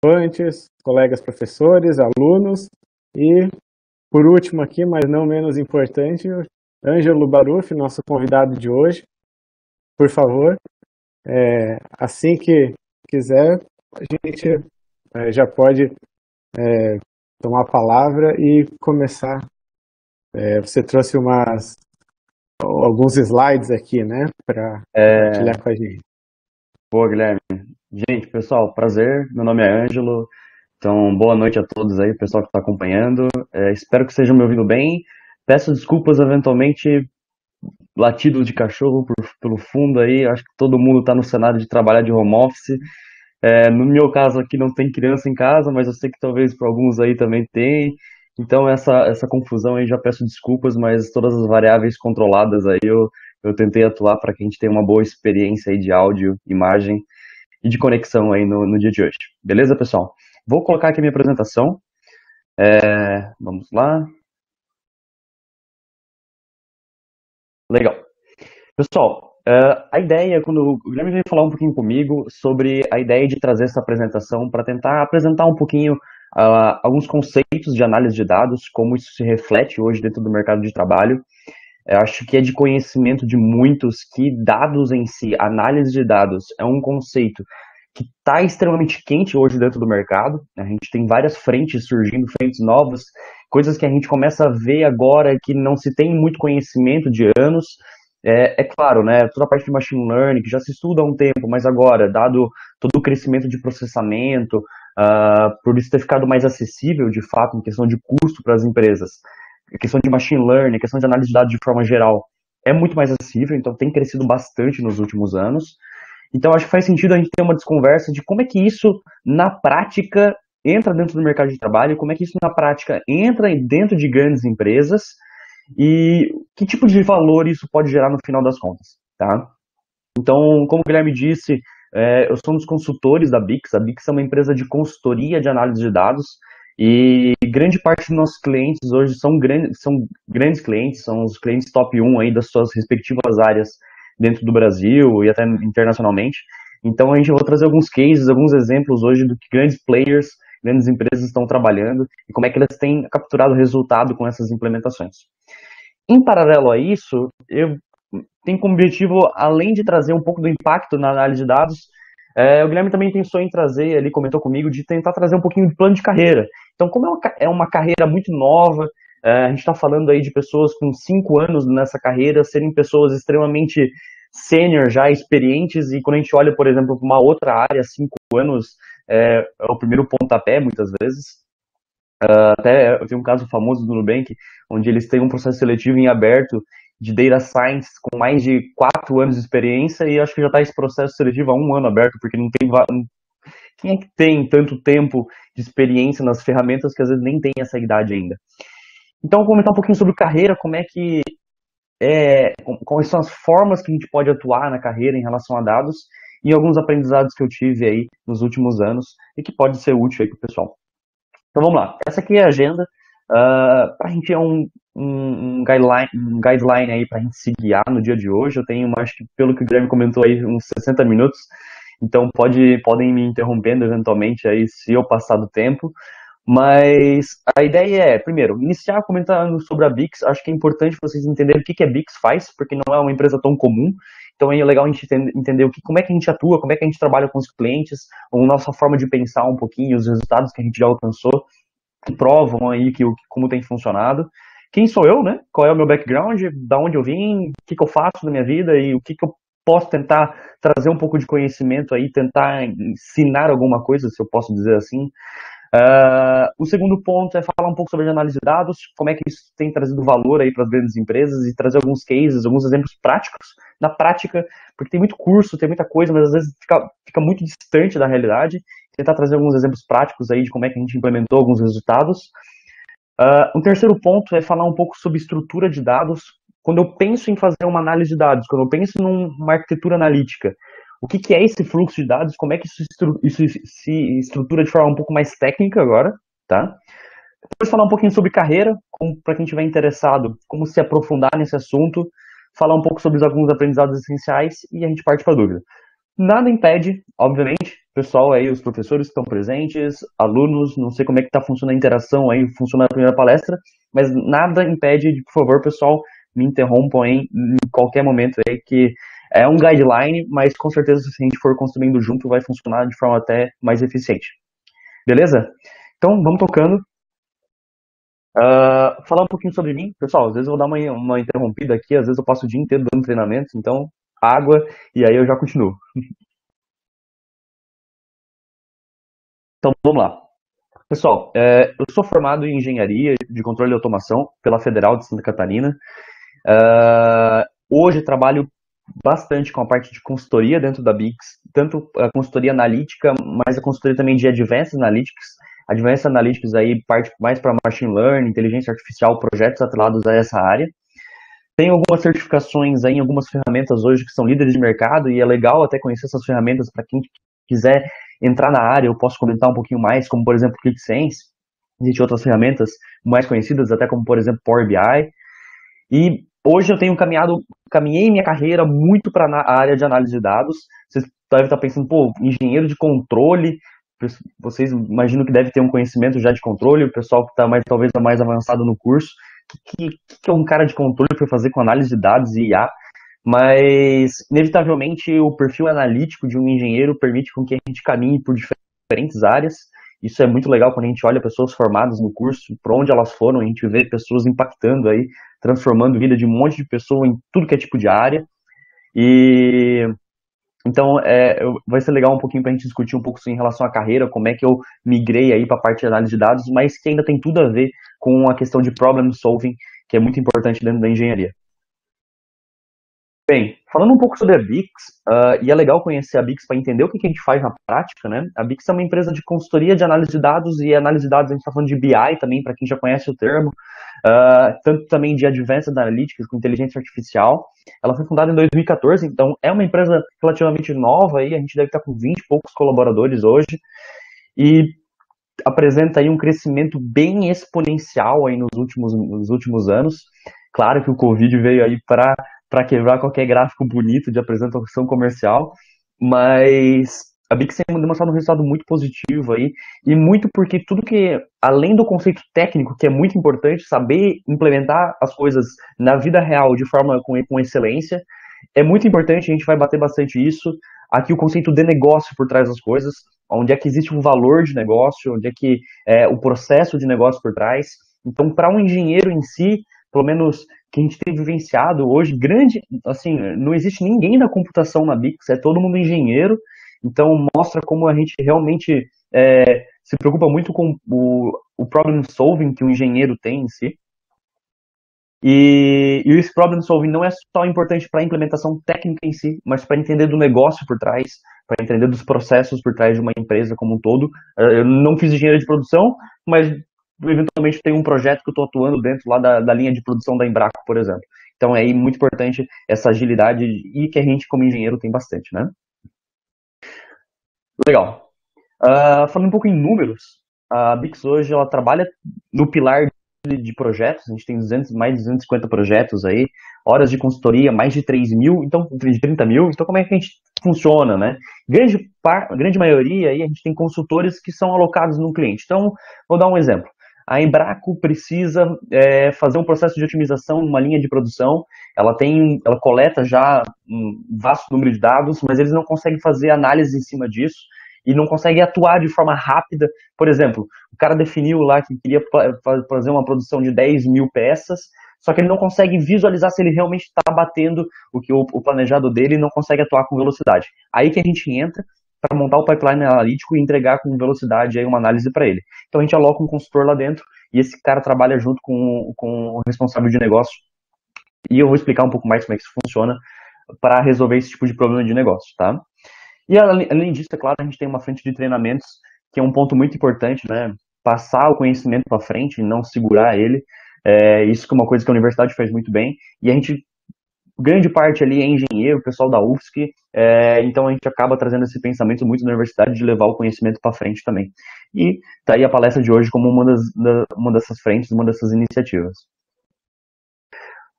participantes, colegas professores, alunos e, por último aqui, mas não menos importante, Ângelo Baruf, nosso convidado de hoje. Por favor, assim que quiser, a gente já pode tomar a palavra e começar. Você trouxe alguns slides aqui, né, para compartilhar com a gente. Boa, Guilherme. Gente, pessoal, prazer. Meu nome é Ângelo. Então, boa noite a todos aí, pessoal que está acompanhando. Espero que estejam me ouvindo bem. Peço desculpas, eventualmente, latidos de cachorro pelo fundo aí. Acho que todo mundo está no cenário de trabalhar de home office. No meu caso aqui não tem criança em casa, mas eu sei que talvez para alguns aí também tem. Então, essa confusão aí, já peço desculpas, mas todas as variáveis controladas aí eu tentei atuar para que a gente tenha uma boa experiência aí de áudio, imagem e de conexão aí no dia de hoje. Beleza, pessoal? Vou colocar aqui a minha apresentação. Vamos lá. Legal. Pessoal, a ideia, quando o Guilherme veio falar um pouquinho comigo sobre a ideia de trazer essa apresentação para tentar apresentar um pouquinho alguns conceitos de análise de dados, como isso se reflete hoje dentro do mercado de trabalho. Eu acho que é de conhecimento de muitos que dados em si, análise de dados, é um conceito que está extremamente quente hoje dentro do mercado. A gente tem várias frentes surgindo, frentes novas, coisas que a gente começa a ver agora que não se tem muito conhecimento de anos. Claro, né, toda a parte de machine learning, que já se estuda há um tempo, mas agora, dado todo o crescimento de processamento, por isso ter ficado mais acessível, de fato, em questão de custo para as empresas, a questão de machine learning, a questão de análise de dados de forma geral, é muito mais acessível, então tem crescido bastante nos últimos anos. Então acho que faz sentido a gente ter uma desconversa de como é que isso, na prática, entra dentro do mercado de trabalho, como é que isso, na prática, entra dentro de grandes empresas e que tipo de valor isso pode gerar no final das contas, tá? Então, como o Guilherme disse, eu sou um dos consultores da Bix. A Bix é uma empresa de consultoria de análise de dados e grande parte dos nossos clientes hoje são grandes clientes, são os clientes top 1 aí das suas respectivas áreas dentro do Brasil e até internacionalmente. Então, a gente vai trazer alguns cases, alguns exemplos hoje do que grandes players, grandes empresas estão trabalhando e como é que elas têm capturado resultado com essas implementações. Em paralelo a isso, eu tenho como objetivo, além de trazer um pouco do impacto na análise de dados, o Guilherme também pensou em trazer, ele comentou comigo, de tentar trazer um pouquinho de plano de carreira. Então, como é uma carreira muito nova, a gente está falando aí de pessoas com 5 anos nessa carreira, serem pessoas extremamente sênior já, experientes, e quando a gente olha, por exemplo, para uma outra área, 5 anos é o primeiro pontapé, muitas vezes. Até eu tenho um caso famoso do Nubank, onde eles têm um processo seletivo em aberto de Data Science com mais de 4 anos de experiência, e acho que já está esse processo seletivo há 1 ano aberto, porque não tem. Quem é que tem tanto tempo de experiência nas ferramentas que às vezes nem tem essa idade ainda? Então, vou comentar um pouquinho sobre carreira, como é que quais são as formas que a gente pode atuar na carreira em relação a dados e alguns aprendizados que eu tive aí nos últimos anos e que pode ser útil aí para o pessoal. Então vamos lá, essa aqui é a agenda, para a gente é um guideline aí para a gente se guiar no dia de hoje. Eu tenho, acho que pelo que o Guilherme comentou aí, uns 60 minutos, então podem me interrompendo eventualmente aí se eu passar do tempo. Mas a ideia é, primeiro, iniciar comentando sobre a Bix. Acho que é importante vocês entenderem o que a Bix faz, porque não é uma empresa tão comum. Então é legal a gente entender como é que a gente atua, como é que a gente trabalha com os clientes, a nossa forma de pensar um pouquinho, os resultados que a gente já alcançou, que provam aí como tem funcionado. Quem sou eu, né? Qual é o meu background, da onde eu vim, o que eu faço na minha vida e o que eu posso tentar trazer um pouco de conhecimento aí, tentar ensinar alguma coisa, se eu posso dizer assim. O segundo ponto é falar um pouco sobre análise de dados, como é que isso tem trazido valor aí para as grandes empresas e trazer alguns cases, alguns exemplos práticos, na prática, porque tem muito curso, tem muita coisa, mas às vezes fica muito distante da realidade. Tentar trazer alguns exemplos práticos aí de como é que a gente implementou alguns resultados. O terceiro ponto é falar um pouco sobre estrutura de dados. Quando eu penso em fazer uma análise de dados, quando eu penso numa arquitetura analítica, o que é esse fluxo de dados, como é que isso se estrutura de forma um pouco mais técnica agora, tá? Depois falar um pouquinho sobre carreira, para quem estiver interessado, como se aprofundar nesse assunto, falar um pouco sobre alguns aprendizados essenciais e a gente parte para a dúvida. Nada impede, obviamente, pessoal aí, os professores que estão presentes, alunos, não sei como é que está funcionando a interação aí, funciona a primeira palestra, mas nada impede, de, por favor, pessoal, me interrompam aí em qualquer momento aí, que é um guideline, mas com certeza se a gente for construindo junto, vai funcionar de forma até mais eficiente. Beleza? Então, vamos tocando. Falar um pouquinho sobre mim, pessoal, às vezes eu vou dar uma interrompida aqui, às vezes eu passo o dia inteiro dando treinamento, então, água, e aí eu já continuo. Então, vamos lá. Pessoal, eu sou formado em engenharia de controle e automação pela Federal de Santa Catarina. Hoje trabalho bastante com a parte de consultoria dentro da Bix, tanto a consultoria analítica, mas a consultoria também de Advanced Analytics. Advanced Analytics aí parte mais para machine learning, inteligência artificial, projetos atrelados a essa área. Tem algumas certificações aí, algumas ferramentas hoje que são líderes de mercado e é legal até conhecer essas ferramentas para quem quiser entrar na área. Eu posso comentar um pouquinho mais, como por exemplo ClickSense. Existem outras ferramentas mais conhecidas, até como por exemplo Power BI. E hoje eu tenho caminhei minha carreira muito para a área de análise de dados. Vocês devem estar pensando, pô, engenheiro de controle, vocês imaginam que deve ter um conhecimento já de controle, o pessoal que está talvez mais avançado no curso, que é um cara de controle para fazer com análise de dados e IA, mas inevitavelmente o perfil analítico de um engenheiro permite com que a gente caminhe por diferentes áreas. Isso é muito legal quando a gente olha pessoas formadas no curso, por onde elas foram, a gente vê pessoas impactando aí, transformando a vida de um monte de pessoa em tudo que é tipo de área. E então vai ser legal um pouquinho para a gente discutir um pouco em relação à carreira, como é que eu migrei aí para a parte de análise de dados, mas que ainda tem tudo a ver com a questão de problem solving, que é muito importante dentro da engenharia. Bem, falando um pouco sobre a Bix, e é legal conhecer a Bix para entender o que a gente faz na prática, né? A Bix é uma empresa de consultoria de análise de dados, e análise de dados a gente está falando de BI também, para quem já conhece o termo, tanto também de Advanced Analytics, com inteligência artificial. Ela foi fundada em 2014, então é uma empresa relativamente nova, aí, a gente deve estar com 20 e poucos colaboradores hoje, e apresenta aí um crescimento bem exponencial aí nos últimos anos. Claro que o Covid veio aí para quebrar qualquer gráfico bonito de apresentação comercial, mas a Bix tem demonstrado um resultado muito positivo aí, e muito porque tudo que, além do conceito técnico, que é muito importante, saber implementar as coisas na vida real de forma com excelência, é muito importante, a gente vai bater bastante isso. Aqui o conceito de negócio por trás das coisas, onde é que existe um valor de negócio, onde é que é o processo de negócio por trás. Então, para um engenheiro em si, pelo menos que a gente tem vivenciado hoje, grande, assim, não existe ninguém da computação na Bix, é todo mundo engenheiro, então mostra como a gente realmente se preocupa muito com o problem solving que o engenheiro tem em si. E esse problem solving não é só importante para a implementação técnica em si, mas para entender do negócio por trás, para entender dos processos por trás de uma empresa como um todo. Eu não fiz engenharia de produção, mas eventualmente tem um projeto que eu estou atuando dentro lá da linha de produção da Embraco, por exemplo. Então é muito importante essa agilidade e que a gente como engenheiro tem bastante, né? Legal. Falando um pouco em números, a Bix hoje ela trabalha no pilar de projetos, a gente tem mais de 250 projetos aí, horas de consultoria, mais de 3 mil, então, de 30 mil, então como é que a gente funciona, né? Grande maioria aí a gente tem consultores que são alocados no cliente. Então, vou dar um exemplo. A Embraco precisa fazer um processo de otimização numa linha de produção, ela coleta já um vasto número de dados, mas eles não conseguem fazer análise em cima disso, e não consegue atuar de forma rápida. Por exemplo, o cara definiu lá que queria fazer uma produção de 10 mil peças, só que ele não consegue visualizar se ele realmente está batendo o planejado dele e não consegue atuar com velocidade. Aí que a gente entra para montar o pipeline analítico e entregar com velocidade aí uma análise para ele. Então a gente aloca um consultor lá dentro e esse cara trabalha junto com o responsável de negócio. E eu vou explicar um pouco mais como é que isso funciona para resolver esse tipo de problema de negócio, tá? E além disso, é claro, a gente tem uma frente de treinamentos, que é um ponto muito importante, né? Passar o conhecimento para frente e não segurar ele. Isso que é uma coisa que a universidade faz muito bem. E a gente, grande parte ali é engenheiro, pessoal da UFSC, então a gente acaba trazendo esse pensamento muito na universidade de levar o conhecimento para frente também. E tá aí a palestra de hoje como uma dessas frentes, uma dessas iniciativas.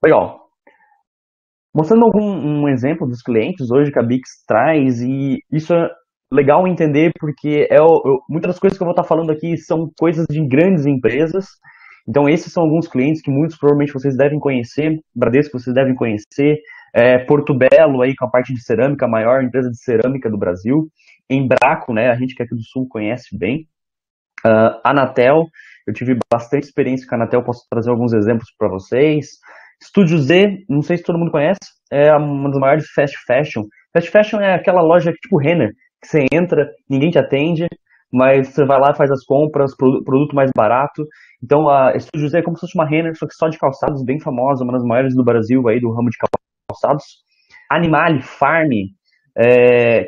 Legal. mostrando um exemplo dos clientes hoje que a Bix traz, e isso é legal entender porque muitas das coisas que eu vou estar falando aqui são coisas de grandes empresas. Então esses são alguns clientes que muitos provavelmente vocês devem conhecer, Bradesco vocês devem conhecer, Porto Belo aí com a parte de cerâmica, a maior empresa de cerâmica do Brasil, Embraco, né, a gente que é aqui do Sul conhece bem, Anatel, eu tive bastante experiência com a Anatel, posso trazer alguns exemplos para vocês. Estúdio Z, não sei se todo mundo conhece, é uma das maiores fast fashion. Fast fashion é aquela loja tipo Renner, que você entra, ninguém te atende, mas você vai lá, faz as compras, produto mais barato. Então a Estúdio Z é como se fosse uma Renner, só que só de calçados, bem famosa, uma das maiores do Brasil aí do ramo de calçados. Animale Farm,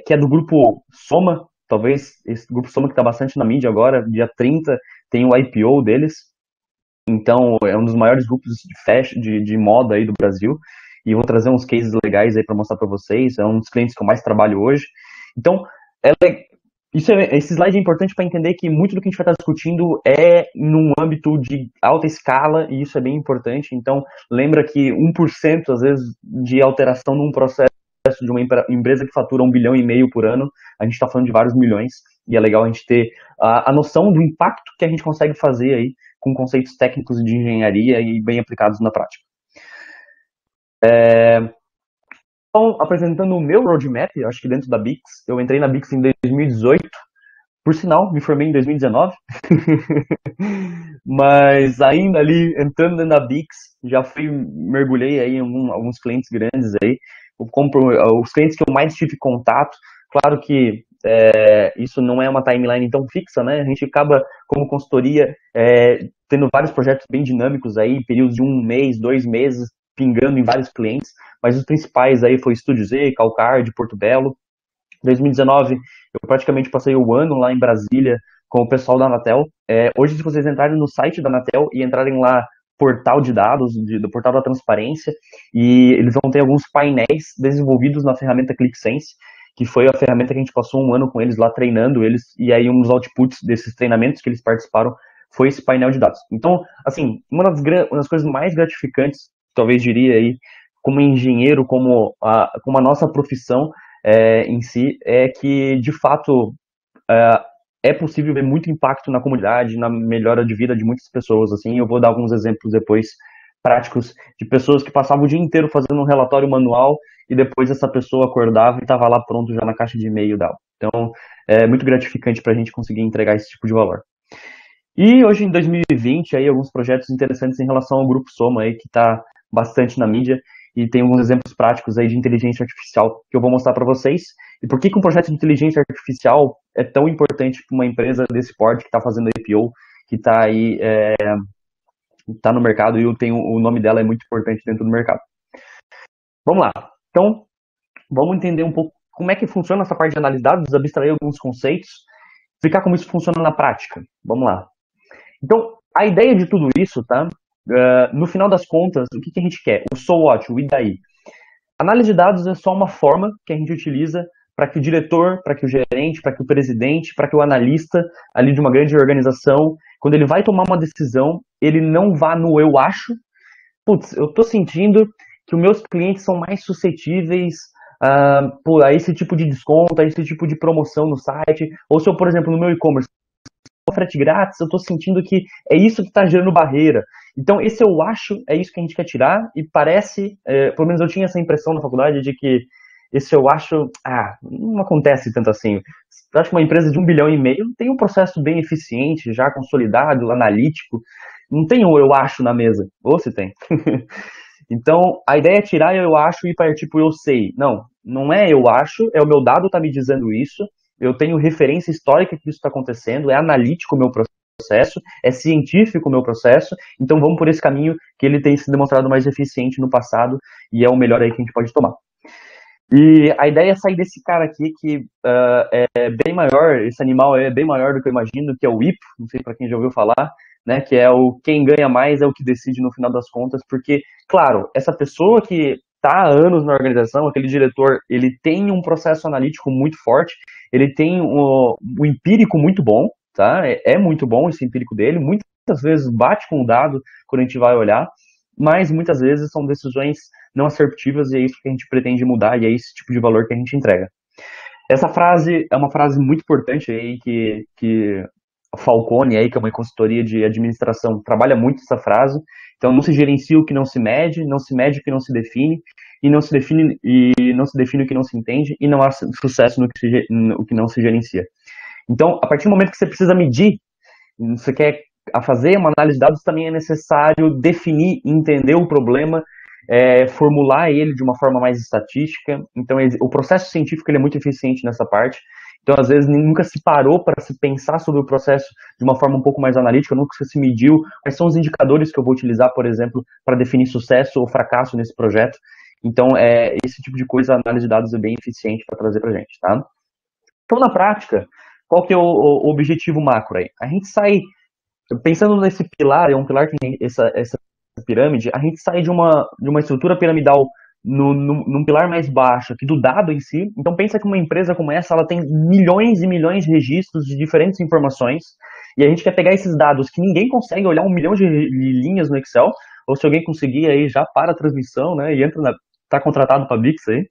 que é do grupo Soma, talvez esse grupo Soma que está bastante na mídia agora, dia 30 tem o IPO deles, então é um dos maiores grupos de fashion, de moda aí do Brasil, e vou trazer uns cases legais aí para mostrar para vocês, é um dos clientes que eu mais trabalho hoje. Então, esse slide é importante para entender que muito do que a gente vai estar discutindo é num âmbito de alta escala, e isso é bem importante. Então, lembra que 1% às vezes de alteração num processo de uma empresa que fatura 1,5 bilhão por ano, a gente está falando de vários milhões, e é legal a gente ter a noção do impacto que a gente consegue fazer aí com conceitos técnicos de engenharia e bem aplicados na prática. Então, apresentando o meu roadmap, acho que dentro da Bix, eu entrei na Bix em 2018, por sinal, me formei em 2019, mas ainda ali, entrando na Bix, já mergulhei aí em alguns clientes grandes aí, os clientes que eu mais tive contato, claro que isso não é uma timeline tão fixa, né, a gente acaba, como consultoria, tendo vários projetos bem dinâmicos aí, períodos de 1 mês, 2 meses, pingando em vários clientes, mas os principais aí foi Estúdio Z, Calcard, Porto Belo. 2019, eu praticamente passei o ano lá em Brasília com o pessoal da Anatel. Hoje, se vocês entrarem no site da Anatel e entrarem lá, portal de dados, do portal da transparência, e eles vão ter alguns painéis desenvolvidos na ferramenta ClickSense, que foi a ferramenta que a gente passou um ano com eles lá, treinando eles, e aí um dos outputs desses treinamentos que eles participaram foi esse painel de dados. Então, assim, uma das coisas mais gratificantes, talvez diria aí, como engenheiro, como a nossa profissão, em si, é que, de fato, é possível ver muito impacto na comunidade, na melhora de vida de muitas pessoas, assim. Eu vou dar alguns exemplos depois práticos de pessoas que passavam o dia inteiro fazendo um relatório manual e depois essa pessoa acordava e estava lá pronto já na caixa de e-mail dela. Então, é muito gratificante para a gente conseguir entregar esse tipo de valor. E hoje, em 2020, aí, alguns projetos interessantes em relação ao Grupo Soma, aí, que está bastante na mídia, e tem alguns exemplos práticos aí de inteligência artificial que eu vou mostrar para vocês. E por que um projeto de inteligência artificial é tão importante para uma empresa desse porte que está fazendo IPO, que está aí, está no mercado, e o nome dela é muito importante dentro do mercado. Vamos lá. Então, vamos entender um pouco como é que funciona essa parte de análise de dados, abstrair alguns conceitos, explicar como isso funciona na prática. Vamos lá. Então, a ideia de tudo isso, tá? No final das contas, o que a gente quer? O so what, o e daí? Análise de dados é só uma forma que a gente utiliza para que o diretor, para que o gerente, para que o presidente, para que o analista ali de uma grande organização, quando ele vai tomar uma decisão, ele não vá no eu acho, putz, eu tô sentindo que os meus clientes são mais suscetíveis a esse tipo de desconto, a esse tipo de promoção no site, ou se eu, por exemplo, no meu e-commerce, frete grátis, eu tô sentindo que é isso que tá gerando barreira. Então, esse eu acho, é isso que a gente quer tirar, e parece, pelo menos eu tinha essa impressão na faculdade, de que esse eu acho, não acontece tanto assim. Eu acho que uma empresa de 1,5 bilhão tem um processo bem eficiente, já consolidado, analítico, não tem um eu acho na mesa, ou se tem. Então, a ideia é tirar eu acho e partir pro eu sei. Não, não é eu acho, é o meu dado tá me dizendo isso, eu tenho referência histórica que isso está acontecendo, é analítico o meu processo, é científico o meu processo, então vamos por esse caminho que ele tem se demonstrado mais eficiente no passado e é o melhor aí que a gente pode tomar. E a ideia é sair desse cara aqui que é bem maior, esse animal é bem maior do que eu imagino, que é o IPO, não sei para quem já ouviu falar, né, que é o quem ganha mais é o que decide no final das contas, porque, claro, essa pessoa que está há anos na organização, aquele diretor, ele tem um processo analítico muito forte, ele tem um empírico muito bom, tá? É muito bom esse empírico dele, muitas vezes bate com o dado quando a gente vai olhar, mas muitas vezes são decisões não assertivas, e é isso que a gente pretende mudar, e é esse tipo de valor que a gente entrega. Essa frase é uma frase muito importante aí, que a Falcone, aí, que é uma consultoria de administração, trabalha muito essa frase. Então, não se gerencia o que não se mede o que não se define, e não se define o que não se entende, e não há sucesso no que não se gerencia. Então, a partir do momento que você precisa medir, você quer fazer uma análise de dados, também é necessário definir, entender o problema, formular ele de uma forma mais estatística. Então, o processo científico ele é muito eficiente nessa parte. Então, às vezes, nunca se parou para se pensar sobre o processo de uma forma um pouco mais analítica, nunca se mediu quais são os indicadores que eu vou utilizar, por exemplo, para definir sucesso ou fracasso nesse projeto. Então, esse tipo de coisa, a análise de dados é bem eficiente para trazer para a gente, tá? Então, na prática, qual que é o objetivo macro aí? A gente sai, pensando nesse pilar, é um pilar que tem essa pirâmide, a gente sai de uma estrutura piramidal num pilar mais baixo, aqui do dado em si. Então pensa que uma empresa como essa, ela tem milhões e milhões de registros de diferentes informações, e a gente quer pegar esses dados que ninguém consegue olhar 1 milhão de linhas no Excel, ou se alguém conseguir aí, já para a transmissão, né, e tá contratado para a Bix aí,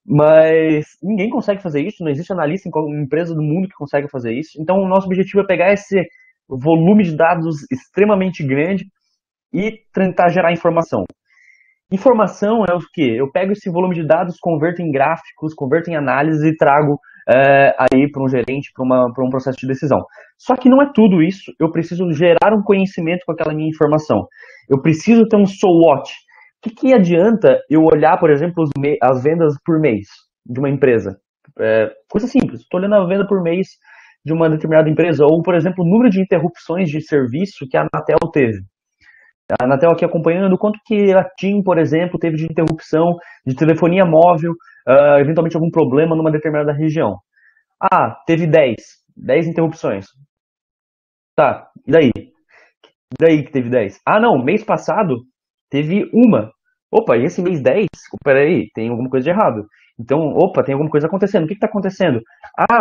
mas ninguém consegue fazer isso, não existe analista em empresa do mundo que consegue fazer isso. Então o nosso objetivo é pegar esse volume de dados extremamente grande e tentar gerar informação. Informação é o quê? Eu pego esse volume de dados, converto em gráficos, converto em análise e trago aí para um gerente, para um processo de decisão. Só que não é tudo isso, eu preciso gerar um conhecimento com aquela minha informação. Eu preciso ter um so what. O que adianta eu olhar, por exemplo, as vendas por mês de uma empresa? Coisa simples, estou olhando a venda por mês de uma determinada empresa, ou, por exemplo, o número de interrupções de serviço que a Anatel teve. A Anatel aqui acompanhando quanto que a TIM, por exemplo, teve de interrupção de telefonia móvel, eventualmente algum problema numa determinada região. Teve 10 interrupções. Tá, e daí? E daí que teve 10? Não, mês passado teve uma. Opa, e esse mês 10? Peraí, tem alguma coisa de errado. Então, tem alguma coisa acontecendo. O que está acontecendo?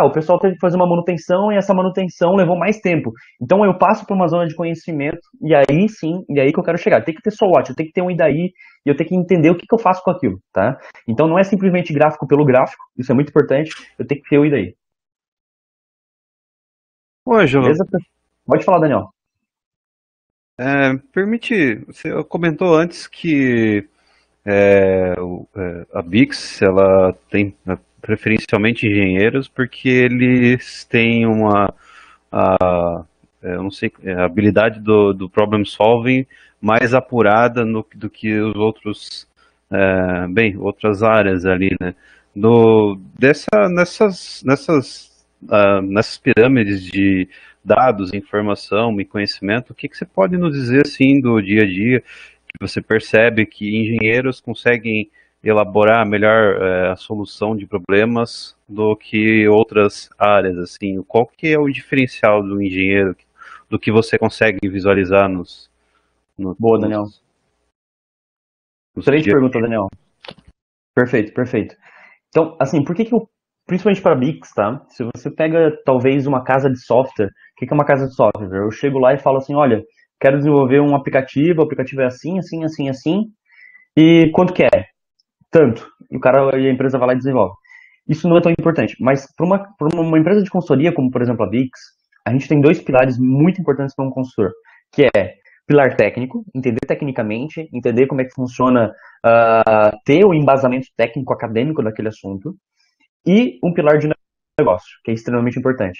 O pessoal teve que fazer uma manutenção e essa manutenção levou mais tempo. Então, eu passo por uma zona de conhecimento e aí sim, e aí que eu quero chegar. Tem que ter SWOT, eu tenho que ter um IDAI e eu tenho que entender o que eu faço com aquilo, tá? Então, não é simplesmente gráfico pelo gráfico, isso é muito importante, eu tenho que ter o IDAI. Ô, Ângelo, Beleza? Pode falar, Daniel. você comentou antes que a Bix ela tem preferencialmente engenheiros porque eles têm eu não sei, a habilidade do problem solving mais apurada do que os outros, outras áreas ali, né? Nessas pirâmides de dados, informação e conhecimento, o que você pode nos dizer assim do dia a dia que você percebe que engenheiros conseguem elaborar melhor a solução de problemas do que outras áreas, assim? Qual que é o diferencial do engenheiro, do que você consegue visualizar Boa, Daniel. Excelente pergunta, Daniel. Perfeito. Então, assim, por que eu, principalmente para Bix, tá? Se você pega, talvez, uma casa de software, o que é uma casa de software? Eu chego lá e falo assim, olha, quero desenvolver um aplicativo, o aplicativo é assim, e quanto que é? Tanto. E a empresa vai lá e desenvolve. Isso não é tão importante, mas para uma empresa de consultoria, como por exemplo a Bix, a gente tem 2 pilares muito importantes para um consultor, que é pilar técnico, entender tecnicamente, entender como é que funciona, ter o embasamento técnico acadêmico daquele assunto, e um pilar de negócio, que é extremamente importante.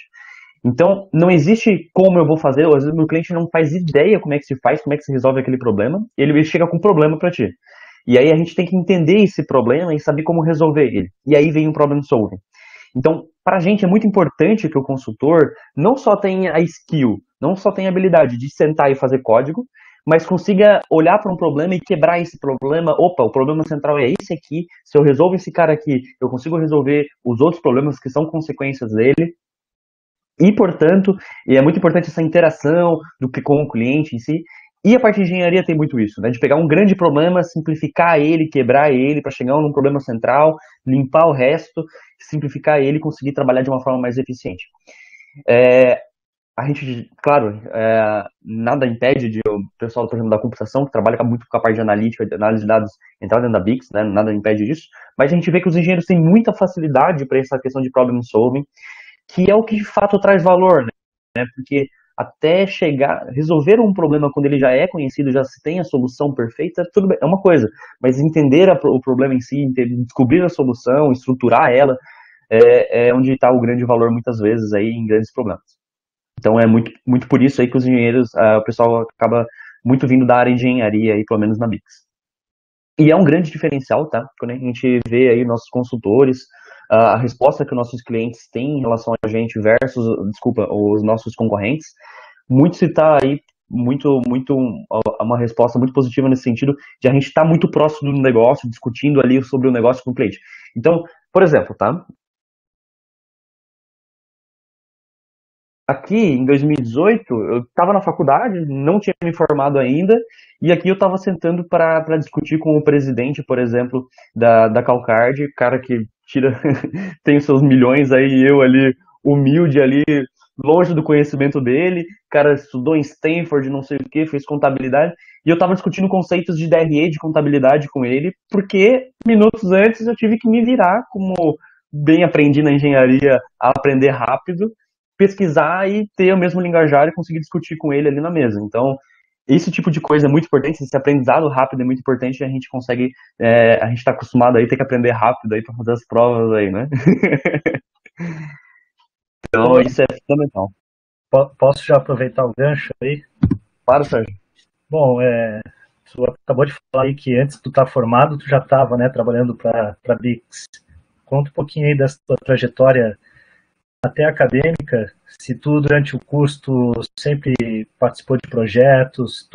Então, não existe como eu vou fazer, às vezes o meu cliente não faz ideia como é que se faz, como é que se resolve aquele problema, e ele chega com um problema para ti. E aí a gente tem que entender esse problema e saber como resolver ele. E aí vem o problem solving. Então, para a gente é muito importante que o consultor não só tenha a skill, não só tenha a habilidade de sentar e fazer código, mas consiga olhar para um problema e quebrar esse problema. Opa, o problema central é esse aqui. Se eu resolvo esse cara aqui, eu consigo resolver os outros problemas que são consequências dele. E, portanto, é muito importante essa interação com o cliente em si. E a parte de engenharia tem muito isso, né? De pegar um grande problema, simplificar ele, quebrar ele para chegar num problema central, limpar o resto, simplificar ele e conseguir trabalhar de uma forma mais eficiente. a gente, claro, nada impede de o pessoal, por exemplo, da computação, que trabalha muito com a parte de analítica, de análise de dados, entrar dentro da Bix, né? Nada impede disso. Mas a gente vê que os engenheiros têm muita facilidade para essa questão de problem solving, que é o que de fato traz valor, né? Porque até chegar, resolver um problema quando ele já é conhecido, já se tem a solução perfeita, tudo bem, é uma coisa. Mas entender o problema em si, descobrir a solução, estruturar ela, é onde está o grande valor muitas vezes aí em grandes problemas. Então é muito, muito por isso aí que os engenheiros, o pessoal acaba muito vindo da área de engenharia aí, pelo menos na Bix. E é um grande diferencial, tá? Quando a gente vê aí nossos consultores, a resposta que os nossos clientes têm em relação a gente versus, desculpa, os nossos concorrentes, muito se tá aí, uma resposta muito positiva nesse sentido, de a gente estar muito próximo do negócio, discutindo ali sobre o negócio com o cliente. Então, por exemplo, tá? Aqui, em 2018, eu estava na faculdade, não tinha me formado ainda, e aqui eu estava sentando para discutir com o presidente, por exemplo, da Calcard, cara que tira, tem os seus milhões aí, e eu ali, humilde ali, longe do conhecimento dele, cara estudou em Stanford, não sei o que, fez contabilidade, e eu estava discutindo conceitos de DRE, de contabilidade com ele, porque minutos antes eu tive que me virar, como bem aprendi na engenharia, a aprender rápido, pesquisar e ter o mesmo linguajar e conseguir discutir com ele ali na mesa. Então, esse tipo de coisa é muito importante, esse aprendizado rápido é muito importante e a gente consegue, a gente está acostumado aí a ter que aprender rápido aí para fazer as provas aí, né? Então, isso é fundamental. Posso já aproveitar o gancho aí? Claro, Sérgio. Bom, tu acabou de falar aí que antes de tu estar formado, tu já estava, né, trabalhando para a Bix. Conta um pouquinho aí dessa tua trajetória até acadêmica, se tu durante o curso tu sempre participou de projetos,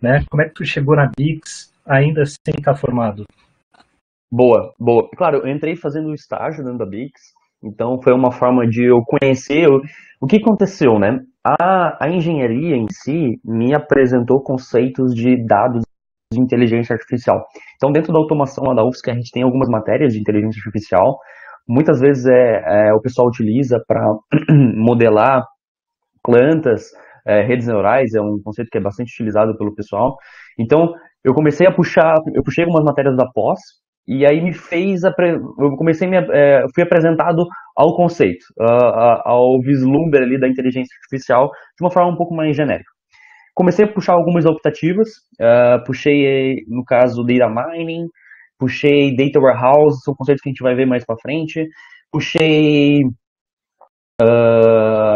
né, como é que tu chegou na Bix ainda sem estar formado? Boa, boa. Claro, eu entrei fazendo um estágio dentro da Bix, então foi uma forma de eu conhecer o que aconteceu, né? A engenharia em si me apresentou conceitos de dados de inteligência artificial. Então, dentro da automação lá da UFSC, a gente tem algumas matérias de inteligência artificial. Muitas vezes o pessoal utiliza para modelar plantas, redes neurais, é um conceito que é bastante utilizado pelo pessoal. Então, eu puxei algumas matérias da pós, e aí eu fui apresentado ao conceito, ao vislumbre ali da inteligência artificial, de uma forma um pouco mais genérica. Comecei a puxar algumas optativas, puxei, no caso, Data Mining, puxei Data Warehouse, são conceitos que a gente vai ver mais para frente, puxei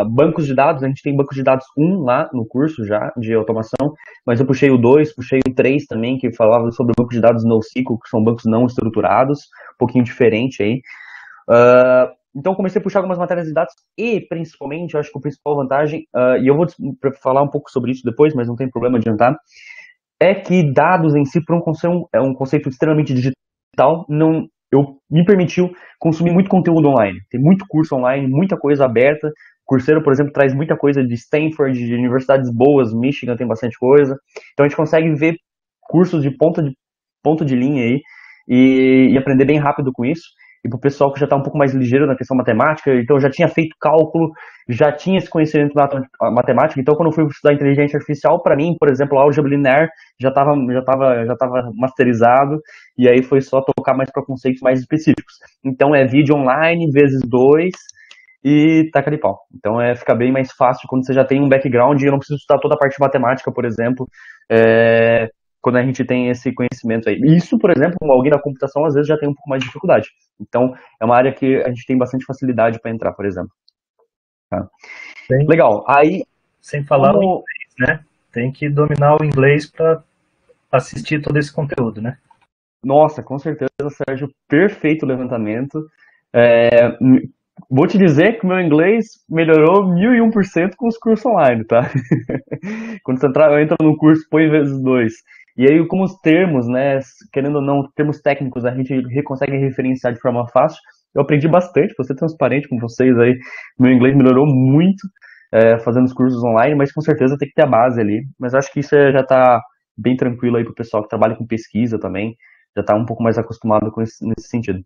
bancos de dados, a gente tem banco de dados 1 lá no curso já, de automação, mas eu puxei o 2, puxei o 3 também, que falava sobre banco de dados NoSQL, que são bancos não estruturados, um pouquinho diferente aí. Então comecei a puxar algumas matérias de dados e, principalmente, eu acho que a principal vantagem, e eu vou falar um pouco sobre isso depois, mas não tem problema adiantar, é que dados em si, é um conceito extremamente digital, me permitiu consumir muito conteúdo online. Tem muito curso online, muita coisa aberta. O Coursera, por exemplo, traz muita coisa de Stanford, de universidades boas, Michigan tem bastante coisa. Então a gente consegue ver cursos de ponta de linha aí e aprender bem rápido com isso. E para o pessoal que já está um pouco mais ligeiro na questão matemática, então eu já tinha feito cálculo, já tinha esse conhecimento da matemática, então quando eu fui estudar inteligência artificial, para mim, por exemplo, álgebra linear já estava masterizado, e aí foi só tocar mais para conceitos mais específicos. Então é vídeo online, vezes 2, e taca de pau. Então fica bem mais fácil quando você já tem um background e eu não preciso estudar toda a parte de matemática, por exemplo, quando a gente tem esse conhecimento aí. Isso, por exemplo, alguém da computação às vezes já tem um pouco mais de dificuldade. Então, é uma área que a gente tem bastante facilidade para entrar, por exemplo. Tá? Legal. Aí, sem falar o inglês, né? Tem que dominar o inglês para assistir todo esse conteúdo, né? Nossa, com certeza, Sérgio, perfeito levantamento. Vou te dizer que o meu inglês melhorou 1001% com os cursos online, tá? Quando você entra no curso, põe vezes 2. E aí, como os termos, né, querendo ou não, termos técnicos, a gente consegue referenciar de forma fácil. Eu aprendi bastante, vou ser transparente com vocês aí. Meu inglês melhorou muito fazendo os cursos online, mas com certeza tem que ter a base ali. Mas acho que isso já está bem tranquilo aí para o pessoal que trabalha com pesquisa também. Já está um pouco mais acostumado nesse sentido.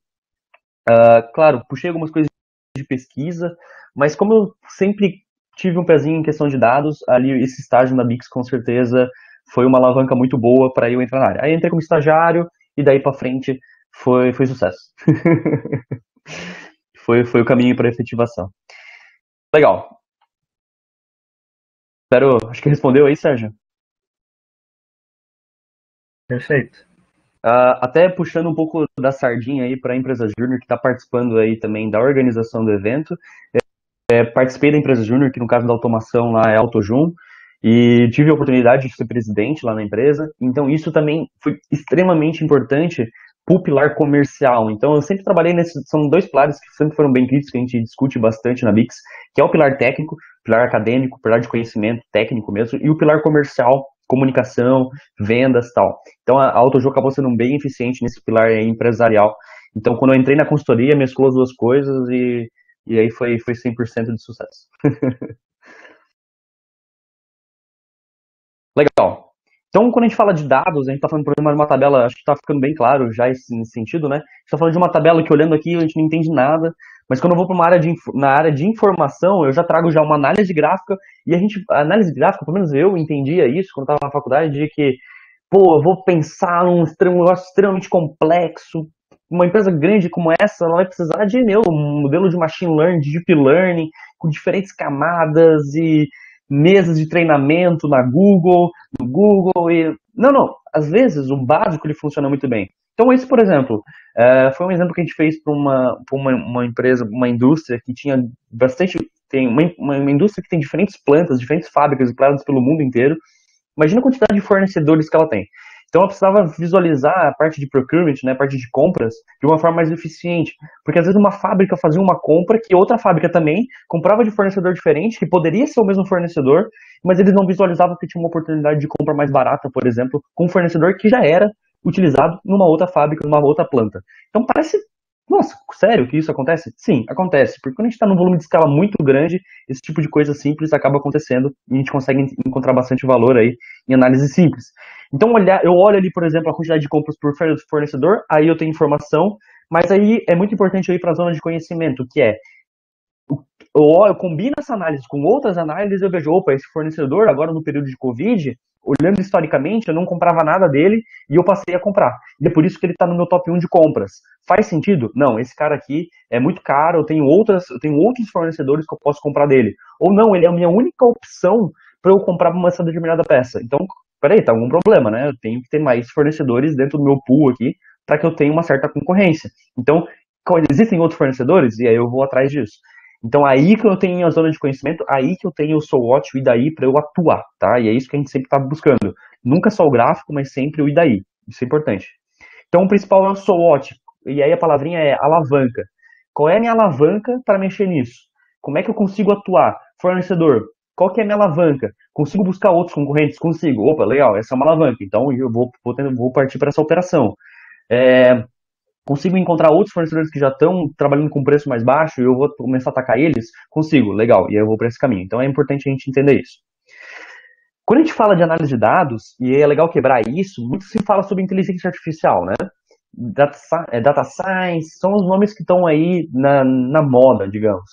Claro, puxei algumas coisas de pesquisa, mas como eu sempre tive um pezinho em questão de dados, ali esse estágio na Bix com certeza foi uma alavanca muito boa para eu entrar na área. Aí entrei como estagiário e daí para frente foi sucesso. foi o caminho para efetivação. Legal. Acho que respondeu aí, Sérgio. Perfeito. Até puxando um pouco da sardinha aí para a empresa Júnior, que está participando aí também da organização do evento. Participei da empresa Júnior, que no caso da automação lá é AutoJun, e tive a oportunidade de ser presidente lá na empresa. Então isso também foi extremamente importante para o pilar comercial. Então eu sempre trabalhei são dois pilares que sempre foram bem críticos, que a gente discute bastante na Bix, que é o pilar técnico, pilar acadêmico, pilar de conhecimento técnico mesmo, e o pilar comercial, comunicação, vendas e tal. Então a AutoJun acabou sendo bem eficiente nesse pilar empresarial. Então quando eu entrei na consultoria, mesclou as duas coisas e aí foi 100% de sucesso. Legal. Então, quando a gente fala de dados, a gente está falando, por exemplo, de uma tabela, acho que está ficando bem claro já nesse sentido, né? A gente está falando de uma tabela que, olhando aqui, a gente não entende nada, mas quando eu vou para na área de informação, eu já trago já uma análise gráfica, e a análise gráfica, pelo menos eu entendia isso quando estava na faculdade, de que, pô, eu vou pensar num negócio extremamente complexo. Uma empresa grande como essa, ela vai precisar de um modelo de machine learning, de deep learning, com diferentes camadas e mesas de treinamento no Google e... Não, às vezes o básico ele funciona muito bem. Então esse, por exemplo, foi um exemplo que a gente fez para uma empresa, uma indústria que tinha bastante... Tem uma indústria que tem diferentes plantas, diferentes fábricas espalhadas pelo mundo inteiro. Imagina a quantidade de fornecedores que ela tem. Então eu precisava visualizar a parte de procurement, né, a parte de compras, de uma forma mais eficiente. Porque às vezes uma fábrica fazia uma compra que outra fábrica também comprava de fornecedor diferente, que poderia ser o mesmo fornecedor, mas eles não visualizavam que tinha uma oportunidade de compra mais barata, por exemplo, com um fornecedor que já era utilizado numa outra fábrica, numa outra planta. Então parece... Nossa, sério que isso acontece? Sim, acontece. Porque quando a gente está num volume de escala muito grande, esse tipo de coisa simples acaba acontecendo e a gente consegue encontrar bastante valor aí em análise simples. Então, eu olho ali, por exemplo, a quantidade de compras por fornecedor, aí eu tenho informação, mas aí é muito importante eu ir para a zona de conhecimento, que é, eu combino essa análise com outras análises, eu vejo, opa, esse fornecedor, agora no período de Covid, olhando historicamente, eu não comprava nada dele e eu passei a comprar. E é por isso que ele está no meu top 1 de compras. Faz sentido? Não, esse cara aqui é muito caro, eu tenho outros fornecedores que eu posso comprar dele. Ou não, ele é a minha única opção para eu comprar essa determinada peça. Então, peraí, tá algum problema, né? Eu tenho que ter mais fornecedores dentro do meu pool aqui para que eu tenha uma certa concorrência. Então, existem outros fornecedores e aí eu vou atrás disso. Então, aí que eu tenho a zona de conhecimento, aí que eu tenho o SWOT, o IDAI, para eu atuar, tá? E é isso que a gente sempre está buscando. Nunca só o gráfico, mas sempre o IDAI. Isso é importante. Então, o principal é o SWOT. E aí a palavrinha é alavanca. Qual é a minha alavanca para mexer nisso? Como é que eu consigo atuar? Fornecedor, qual que é a minha alavanca? Consigo buscar outros concorrentes? Consigo. Opa, legal, essa é uma alavanca. Então, eu vou partir para essa operação. Consigo encontrar outros fornecedores que já estão trabalhando com preço mais baixo e eu vou começar a atacar eles? Consigo, legal, e aí eu vou para esse caminho. Então é importante a gente entender isso. Quando a gente fala de análise de dados, e é legal quebrar isso, muito se fala sobre inteligência artificial, né? Data Science, são os nomes que estão aí na moda, digamos.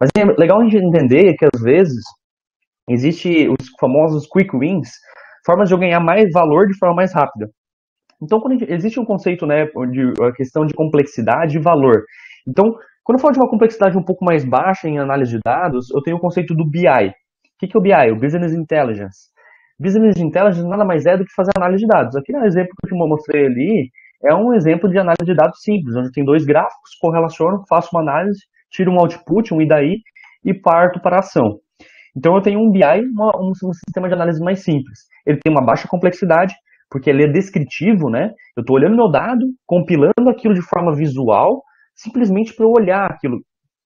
Mas é legal a gente entender que às vezes existe os famosos quick wins, formas de eu ganhar mais valor de forma mais rápida. Então, existe um conceito, né, de a questão de complexidade e valor. Então, quando eu falo de uma complexidade um pouco mais baixa em análise de dados, eu tenho o conceito do BI. O que é o BI? O Business Intelligence. Business Intelligence nada mais é do que fazer análise de dados. Aqui no exemplo que eu mostrei ali, é um exemplo de análise de dados simples, onde tem dois gráficos, correlaciono, faço uma análise, tiro um output, um IDAI, e parto para a ação. Então, eu tenho um BI, um sistema de análise mais simples. Ele tem uma baixa complexidade, porque ele é descritivo, né? Eu estou olhando meu dado, compilando aquilo de forma visual, simplesmente para eu olhar aquilo.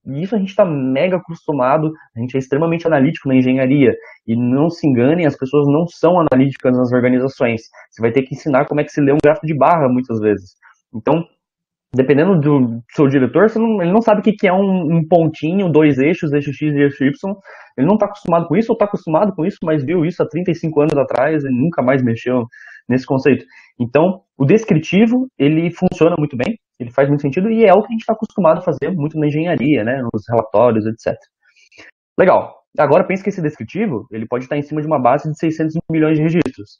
E isso a gente está mega acostumado, a gente é extremamente analítico na engenharia. E não se enganem, as pessoas não são analíticas nas organizações. Você vai ter que ensinar como é que se lê um gráfico de barra, muitas vezes. Então, dependendo do seu diretor, ele não sabe o que é um pontinho, dois eixos, eixo X e eixo Y. Ele não está acostumado com isso, ou está acostumado com isso, mas viu isso há 35 anos atrás e nunca mais mexeu nesse conceito. Então, o descritivo, ele funciona muito bem, ele faz muito sentido e é o que a gente está acostumado a fazer muito na engenharia, né, nos relatórios, etc. Legal. Agora pensa que esse descritivo, ele pode estar em cima de uma base de 600 milhões de registros.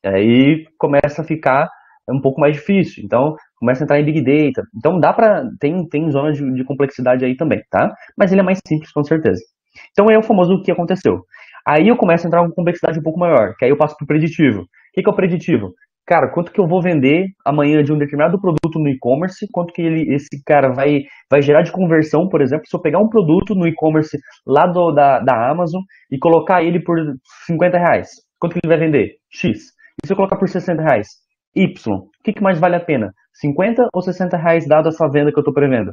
Aí começa a ficar um pouco mais difícil. Então, começa a entrar em Big Data. Então, tem zonas de complexidade aí também, tá? Mas ele é mais simples, com certeza. Então, é o famoso o que aconteceu. Aí eu começo a entrar em uma complexidade um pouco maior, que aí eu passo para o preditivo. O que é o preditivo? Cara, quanto que eu vou vender amanhã de um determinado produto no e-commerce, quanto que esse cara vai gerar de conversão, por exemplo, se eu pegar um produto no e-commerce lá da Amazon e colocar ele por R$ 50, quanto que ele vai vender? X. E se eu colocar por R$ 60? Y. O que mais vale a pena? 50 ou R$ 60 dado essa venda que eu estou prevendo?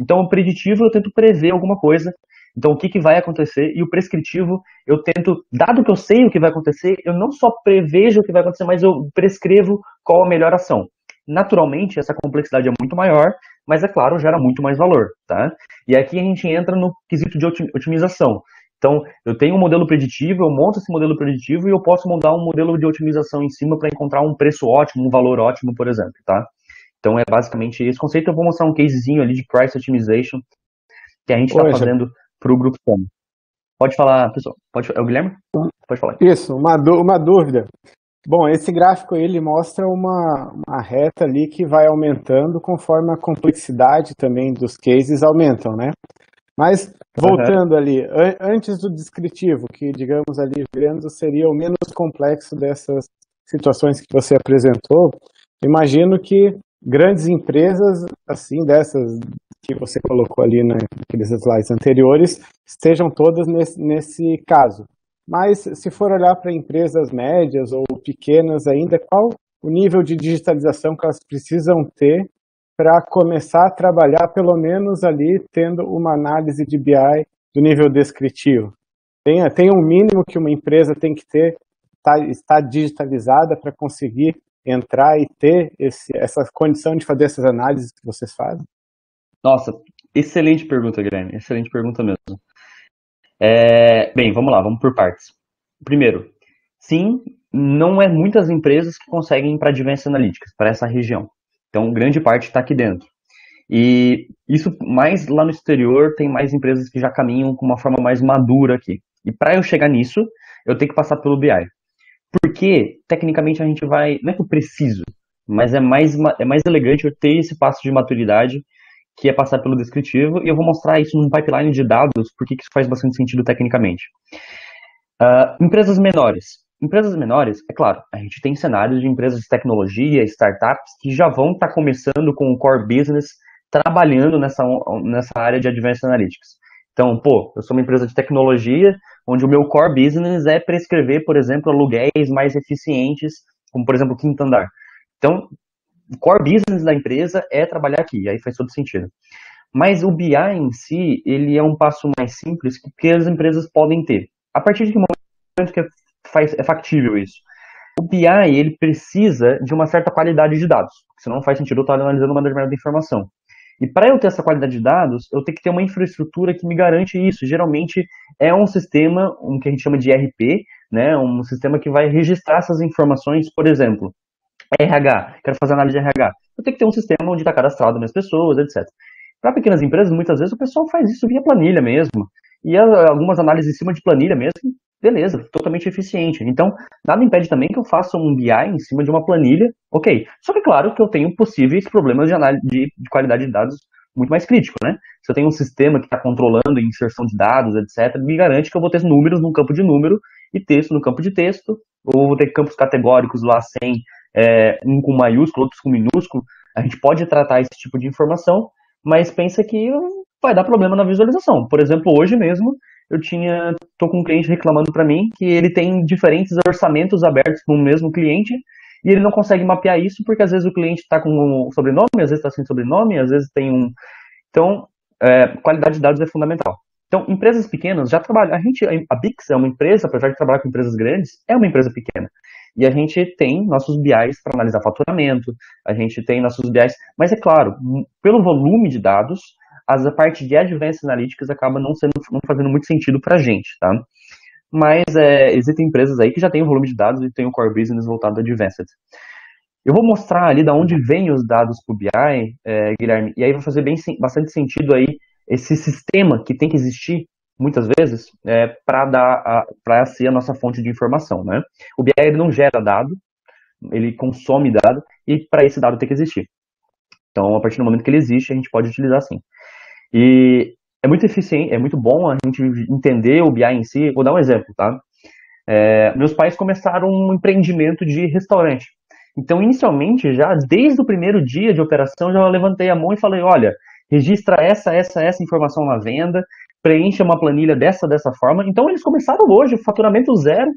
Então, o preditivo eu tento prever alguma coisa. Então, o que vai acontecer? E o prescritivo, eu tento, dado que eu sei o que vai acontecer, eu não só prevejo o que vai acontecer, mas eu prescrevo qual a melhor ação. Naturalmente, essa complexidade é muito maior, mas, é claro, gera muito mais valor, tá? E aqui a gente entra no quesito de otimização. Então, eu tenho um modelo preditivo, eu monto esse modelo preditivo e eu posso montar um modelo de otimização em cima para encontrar um preço ótimo, um valor ótimo, por exemplo, tá? Então, é basicamente esse conceito. Eu vou mostrar um casezinho ali de price optimization que a gente está fazendo para o grupo como. Pode falar, pessoal. É o Guilherme? Pode falar. Isso, uma dúvida. Bom, esse gráfico ele mostra uma reta ali que vai aumentando conforme a complexidade também dos cases aumentam, né? Mas, voltando ali, antes do descritivo, que, digamos ali, vendo seria o menos complexo dessas situações que você apresentou, imagino que grandes empresas, assim, dessas que você colocou ali naqueles slides anteriores, estejam todas nesse caso. Mas, se for olhar para empresas médias ou pequenas ainda, qual o nível de digitalização que elas precisam ter para começar a trabalhar, pelo menos ali, tendo uma análise de BI do nível descritivo? Tem um mínimo que uma empresa tem que ter, estar digitalizada para conseguir entrar e ter essa condição de fazer essas análises que vocês fazem? Nossa, excelente pergunta, Guilherme. Excelente pergunta mesmo. Bem, vamos lá, vamos por partes. Primeiro, sim, não é muitas empresas que conseguem ir para Advanced Analytics, para essa região. Então, grande parte está aqui dentro. E isso, mais lá no exterior, tem mais empresas que já caminham com uma forma mais madura aqui. E para eu chegar nisso, eu tenho que passar pelo BI. Porque, tecnicamente, a gente vai... Não é que eu preciso, mas é mais elegante eu ter esse passo de maturidade, que é passar pelo descritivo, e eu vou mostrar isso num pipeline de dados, porque isso faz bastante sentido tecnicamente. Empresas menores. Empresas menores, é claro, a gente tem cenários de empresas de tecnologia, startups, que já vão estar começando com o core business, trabalhando nessa área de Advanced Analytics. Então, eu sou uma empresa de tecnologia, onde o meu core business é prescrever, por exemplo, aluguéis mais eficientes, como, por exemplo, o quinto andar. Então, o core business da empresa é trabalhar aqui, aí faz todo sentido. Mas o BI em si, ele é um passo mais simples que as empresas podem ter. A partir de que momento que é factível isso? O BI, ele precisa de uma certa qualidade de dados, senão não faz sentido eu estar analisando uma determinada informação. E para eu ter essa qualidade de dados, eu tenho que ter uma infraestrutura que me garante isso. Geralmente é um sistema, que a gente chama de ERP, né, um sistema que vai registrar essas informações, por exemplo, RH, quero fazer análise de RH. Eu tenho que ter um sistema onde está cadastrado minhas pessoas, etc. Para pequenas empresas, muitas vezes o pessoal faz isso via planilha mesmo. E algumas análises em cima de planilha mesmo, beleza, totalmente eficiente. Então, nada impede também que eu faça um BI em cima de uma planilha, ok. Só que, claro, que eu tenho possíveis problemas de análise de qualidade de dados muito mais crítico, né? Se eu tenho um sistema que está controlando a inserção de dados, etc., me garante que eu vou ter números no campo de número e texto no campo de texto, ou vou ter campos categóricos lá sem um com maiúsculo, outros com minúsculo. A gente pode tratar esse tipo de informação, mas pensa que vai dar problema na visualização. Por exemplo, hoje mesmo, tô com um cliente reclamando para mim que ele tem diferentes orçamentos abertos com o mesmo cliente e ele não consegue mapear isso porque às vezes o cliente está com um sobrenome, às vezes está sem sobrenome, às vezes tem um... Então, qualidade de dados é fundamental. Então, empresas pequenas já trabalham. A Bix é uma empresa, apesar de trabalhar com empresas grandes, é uma empresa pequena. E a gente tem nossos BIs para analisar faturamento, a gente tem nossos BIs, mas é claro, pelo volume de dados, a parte de Advanced Analytics acaba não fazendo muito sentido para a gente, tá? Mas existem empresas aí que já têm o volume de dados e tem o core business voltado a Advanced. Eu vou mostrar ali da onde vêm os dados para o BI, Guilherme, e aí vai fazer bastante sentido aí esse sistema que tem que existir muitas vezes, para ser a nossa fonte de informação, né? O BI ele não gera dado, ele consome dado, e para esse dado tem que existir. Então, a partir do momento que ele existe, a gente pode utilizar sim. E é muito eficiente, é muito bom a gente entender o BI em si. Vou dar um exemplo, tá? Meus pais começaram um empreendimento de restaurante. Então, inicialmente, já desde o primeiro dia de operação, já levantei a mão e falei, olha, registra essa informação na venda, preencha uma planilha dessa forma. Então, eles começaram hoje, faturamento zero,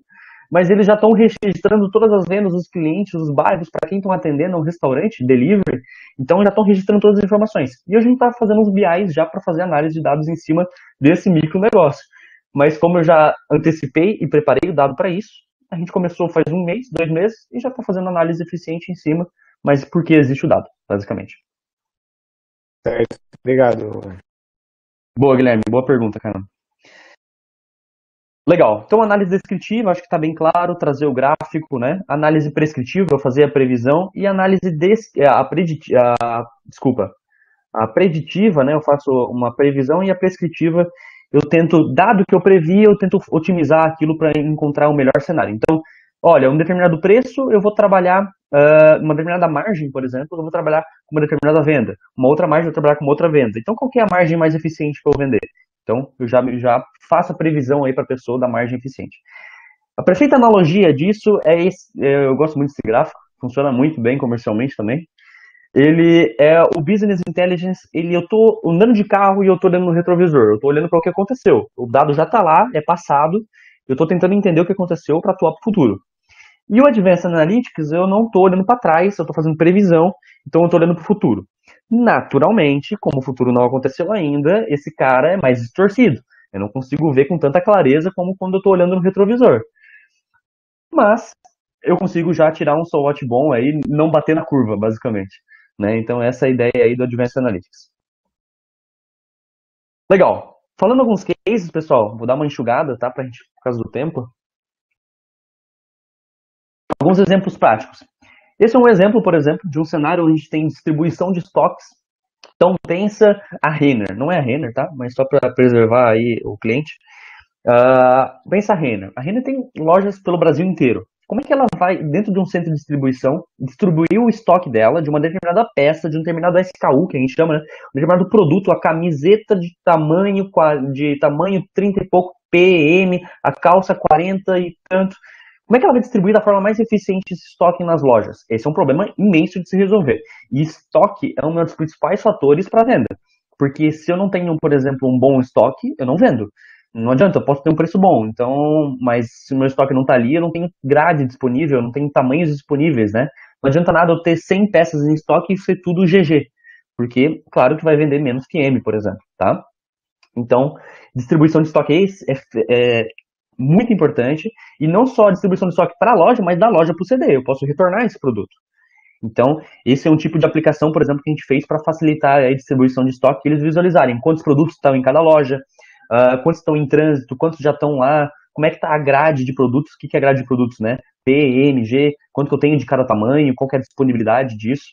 mas eles já estão registrando todas as vendas dos clientes, os bairros, para quem estão atendendo um restaurante, delivery, então já estão registrando todas as informações. E a gente está fazendo uns BIs já para fazer análise de dados em cima desse micro negócio. Mas como eu já antecipei e preparei o dado para isso, a gente começou faz 1 mês, 2 meses, e já está fazendo análise eficiente em cima, mas porque existe o dado, basicamente. Certo, obrigado. Boa, Guilherme, boa pergunta, cara. Legal, então análise descritiva, acho que está bem claro, trazer o gráfico, né? Análise prescritiva, eu fazer a previsão, e análise a preditiva, né? Eu faço uma previsão, e a prescritiva, eu tento, dado que eu previ, eu tento otimizar aquilo para encontrar o melhor cenário. Então, olha, um determinado preço, eu vou trabalhar uma determinada margem, por exemplo, eu vou trabalhar com uma determinada venda. Uma outra margem, eu vou trabalhar com uma outra venda. Então, qual que é a margem mais eficiente para eu vender? Então, eu já faço a previsão aí para a pessoa da margem eficiente. A perfeita analogia disso eu gosto muito desse gráfico, funciona muito bem comercialmente também. Ele é o Business Intelligence, eu estou andando de carro e eu estou olhando no retrovisor, eu estou olhando para o que aconteceu. O dado já está lá, é passado, eu estou tentando entender o que aconteceu para atuar para o futuro. E o Advanced Analytics, eu não estou olhando para trás, eu estou fazendo previsão, então eu estou olhando para o futuro. Naturalmente, como o futuro não aconteceu ainda, esse cara é mais distorcido. Eu não consigo ver com tanta clareza como quando eu estou olhando no retrovisor. Mas eu consigo já tirar um SWOT bom aí, não bater na curva, basicamente. Né? Então essa é a ideia aí do Advanced Analytics. Legal. Falando alguns cases, pessoal, vou dar uma enxugada, tá? Pra gente, por causa do tempo. Alguns exemplos práticos. Esse é um exemplo, por exemplo, de um cenário onde a gente tem distribuição de estoques. Então, pensa a Renner. Não é a Renner, tá? Mas só para preservar aí o cliente. Pensa a Renner. A Renner tem lojas pelo Brasil inteiro. Como é que ela vai, dentro de um centro de distribuição, distribuir o estoque dela de uma determinada peça, de um determinado SKU, que a gente chama, né? Um determinado produto, a camiseta de tamanho 30 e pouco PM, a calça 40 e tanto. Como é que ela vai distribuir da forma mais eficiente esse estoque nas lojas? Esse é um problema imenso de se resolver. E estoque é um dos principais fatores para venda. Porque se eu não tenho, por exemplo, um bom estoque, eu não vendo. Não adianta, eu posso ter um preço bom, então, mas se o meu estoque não está ali, eu não tenho grade disponível, eu não tenho tamanhos disponíveis, né? Não adianta nada eu ter 100 peças em estoque e ser tudo GG. Porque, claro que vai vender menos que M, por exemplo, tá? Então, distribuição de estoque é muito importante, e não só a distribuição de estoque para a loja, mas da loja para o CD, eu posso retornar esse produto. Então, esse é um tipo de aplicação, por exemplo, que a gente fez para facilitar a distribuição de estoque, que eles visualizarem quantos produtos estão em cada loja, quantos estão em trânsito, quantos já estão lá, como é que está a grade de produtos, o que é a grade de produtos, né? P, M, G, quanto que eu tenho de cada tamanho, qual que é a disponibilidade disso,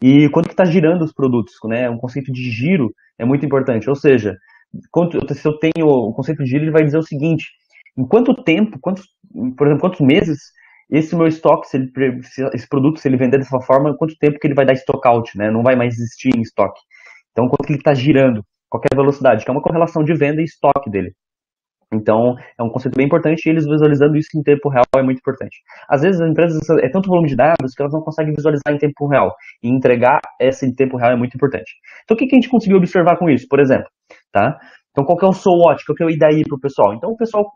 e quanto que está girando os produtos, né? Um conceito de giro é muito importante, ou seja, se eu tenho o conceito de giro, ele vai dizer o seguinte, em quanto tempo, por exemplo, quantos meses esse meu estoque, esse produto, se ele vender dessa forma, quanto tempo que ele vai dar stock out, né? Não vai mais existir em estoque. Então, quanto que ele está girando, qual que é a velocidade, que é uma correlação de venda e estoque dele. Então, é um conceito bem importante e eles visualizando isso em tempo real é muito importante. Às vezes, as empresas, é tanto volume de dados que elas não conseguem visualizar em tempo real. E entregar esse em tempo real é muito importante. Então, o que a gente conseguiu observar com isso, por exemplo? Tá? Então, qual que é o SWOT? Qual que é o IDAI para o pessoal? Então, o pessoal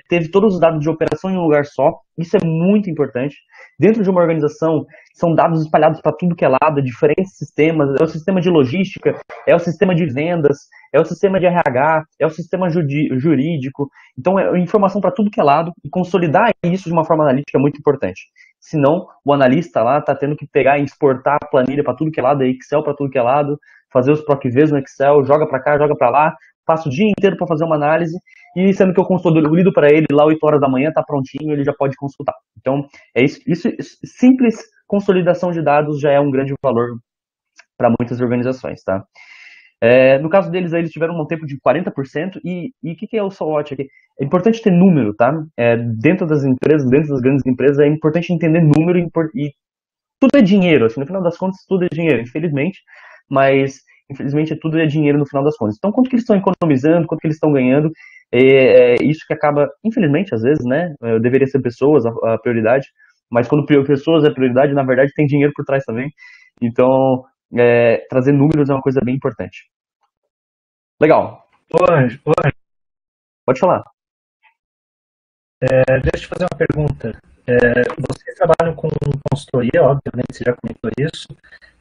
teve todos os dados de operação em um lugar só. Isso é muito importante. Dentro de uma organização, são dados espalhados para tudo que é lado, diferentes sistemas. É o sistema de logística, é o sistema de vendas, é o sistema de RH, é o sistema jurídico. Então, é informação para tudo que é lado. E consolidar isso de uma forma analítica é muito importante. Senão, o analista lá está tendo que pegar e exportar a planilha para tudo que é lado, Excel para tudo que é lado, fazer os PROC-Vs no Excel, joga para cá, joga para lá, passa o dia inteiro para fazer uma análise, e sendo que eu consolido para ele lá 8 horas da manhã, está prontinho, ele já pode consultar. Então, é isso, simples consolidação de dados já é um grande valor para muitas organizações, tá? No caso deles, aí, eles tiveram um tempo de 40%, e o que é o SWOT aqui? É importante ter número, tá? Dentro das empresas, dentro das grandes empresas, é importante entender número e tudo é dinheiro, assim, no final das contas, tudo é dinheiro, infelizmente, mas, infelizmente, tudo é dinheiro no final das contas. Então, quanto que eles estão economizando, quanto que eles estão ganhando, isso que acaba, infelizmente, às vezes, né, deveria ser pessoas a prioridade, mas quando pessoas é prioridade, na verdade, tem dinheiro por trás também. Então, trazer números é uma coisa bem importante. Legal. Ô, Anjo, Pode falar. deixa eu te fazer uma pergunta. Vocês trabalham com consultoria, obviamente, você já comentou isso,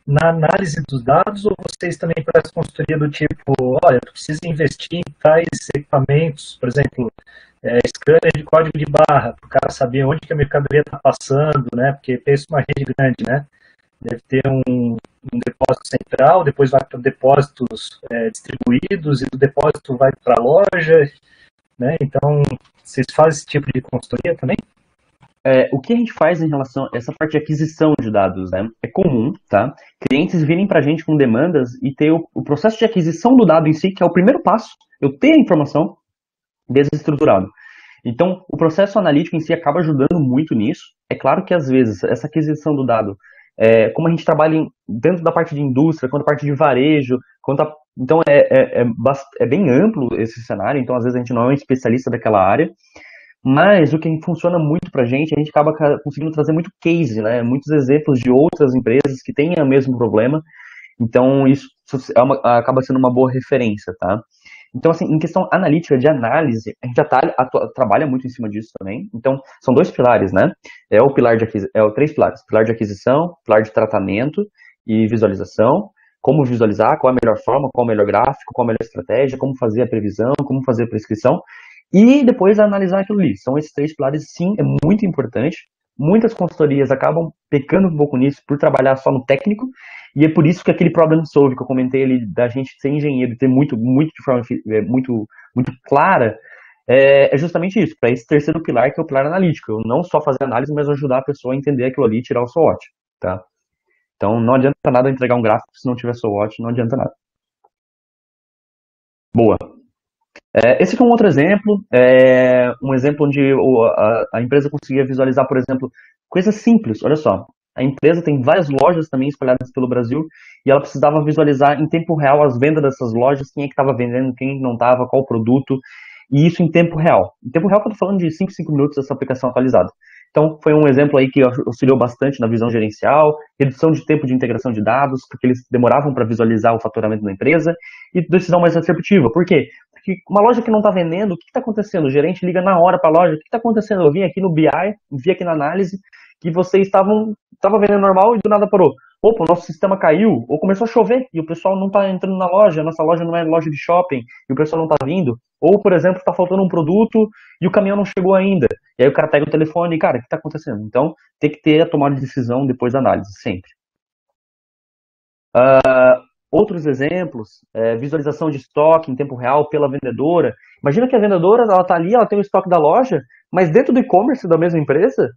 na análise dos dados, ou vocês também prestam consultoria do tipo, olha, tu precisa investir em tais equipamentos, por exemplo, scanner de código de barra, para o cara saber onde que a mercadoria está passando, né? Porque pensa uma rede grande, né? Deve ter um depósito central, depois vai para depósitos distribuídos, e do depósito vai para a loja, né? Então, vocês fazem esse tipo de consultoria também? O que a gente faz em relação a essa parte de aquisição de dados, né? É comum, tá? Clientes virem para a gente com demandas e ter o processo de aquisição do dado em si, que é o primeiro passo, eu ter a informação desestruturado. Então, o processo analítico em si acaba ajudando muito nisso. É claro que, às vezes, essa aquisição do dado, como a gente trabalha dentro da parte de indústria, quanto a parte de varejo, então é bem amplo esse cenário, então às vezes a gente não é um especialista daquela área, mas o que funciona muito pra gente, a gente acaba conseguindo trazer muito case, né? Muitos exemplos de outras empresas que têm o mesmo problema, então isso acaba sendo uma boa referência, tá? Então, assim, em questão analítica, de análise, a gente já trabalha muito em cima disso também. Então, são dois pilares, né? Três pilares. Pilar de aquisição, pilar de tratamento e visualização. Como visualizar, qual é a melhor forma, qual é o melhor gráfico, qual é a melhor estratégia, como fazer a previsão, como fazer a prescrição. E depois analisar aquilo ali. São esses três pilares, sim, é muito importante. Muitas consultorias acabam pecando um pouco nisso por trabalhar só no técnico, e é por isso que aquele problem solve que eu comentei ali, da gente ser engenheiro, ter muito de forma muito clara, é justamente isso, para esse terceiro pilar, que é o pilar analítico. Eu não só fazer análise, mas ajudar a pessoa a entender aquilo ali e tirar o SWOT, tá? Então não adianta nada entregar um gráfico se não tiver SWOT, não adianta nada. Boa. Esse aqui é um outro exemplo, um exemplo onde a empresa conseguia visualizar, por exemplo, coisas simples. Olha só, a empresa tem várias lojas também espalhadas pelo Brasil e ela precisava visualizar em tempo real as vendas dessas lojas, quem é que estava vendendo, quem não estava, qual produto, e isso em tempo real. Em tempo real, eu estou falando de 5 minutos essa aplicação atualizada. Então, foi um exemplo aí que auxiliou bastante na visão gerencial, redução de tempo de integração de dados, porque eles demoravam para visualizar o faturamento da empresa, e decisão mais assertiva. Por quê? Porque uma loja que não está vendendo, o que está acontecendo? O gerente liga na hora para a loja, o que está acontecendo? Eu vim aqui no BI, vi aqui na análise, que vocês estavam vendendo normal e do nada parou. Opa, o nosso sistema caiu, ou começou a chover, e o pessoal não está entrando na loja, a nossa loja não é loja de shopping, e o pessoal não está vindo. Ou, por exemplo, está faltando um produto e o caminhão não chegou ainda. E aí o cara pega o telefone e, cara, o que está acontecendo? Então, tem que ter a tomada de decisão depois da análise, sempre. Outros exemplos, visualização de estoque em tempo real pela vendedora. Imagina que a vendedora, ela está ali, ela tem o estoque da loja, mas dentro do e-commerce da mesma empresa,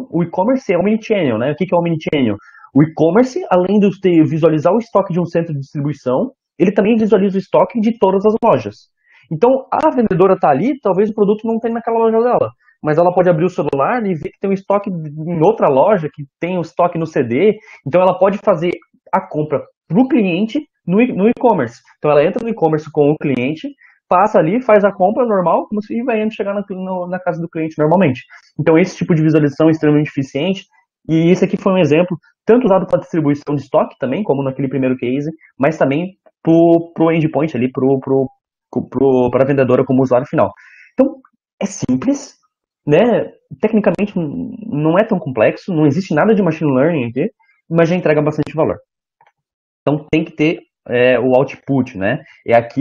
o e-commerce é omnichannel, né? O que é o omnichannel? O e-commerce, além de visualizar o estoque de um centro de distribuição, ele também visualiza o estoque de todas as lojas. Então, a vendedora está ali, talvez o produto não tenha naquela loja dela, mas ela pode abrir o celular e ver que tem um estoque em outra loja, que tem o estoque no CD, então ela pode fazer a compra para o cliente no e-commerce. Então, ela entra no e-commerce com o cliente, passa ali, faz a compra normal, e vai chegar na casa do cliente normalmente. Então, esse tipo de visualização é extremamente eficiente, e esse aqui foi um exemplo, tanto usado para distribuição de estoque também, como naquele primeiro case, mas também para o endpoint ali, para a vendedora como usuário final. Então, é simples, né? Tecnicamente não é tão complexo, não existe nada de machine learning aqui, mas já entrega bastante valor. Então, tem que ter o output, né?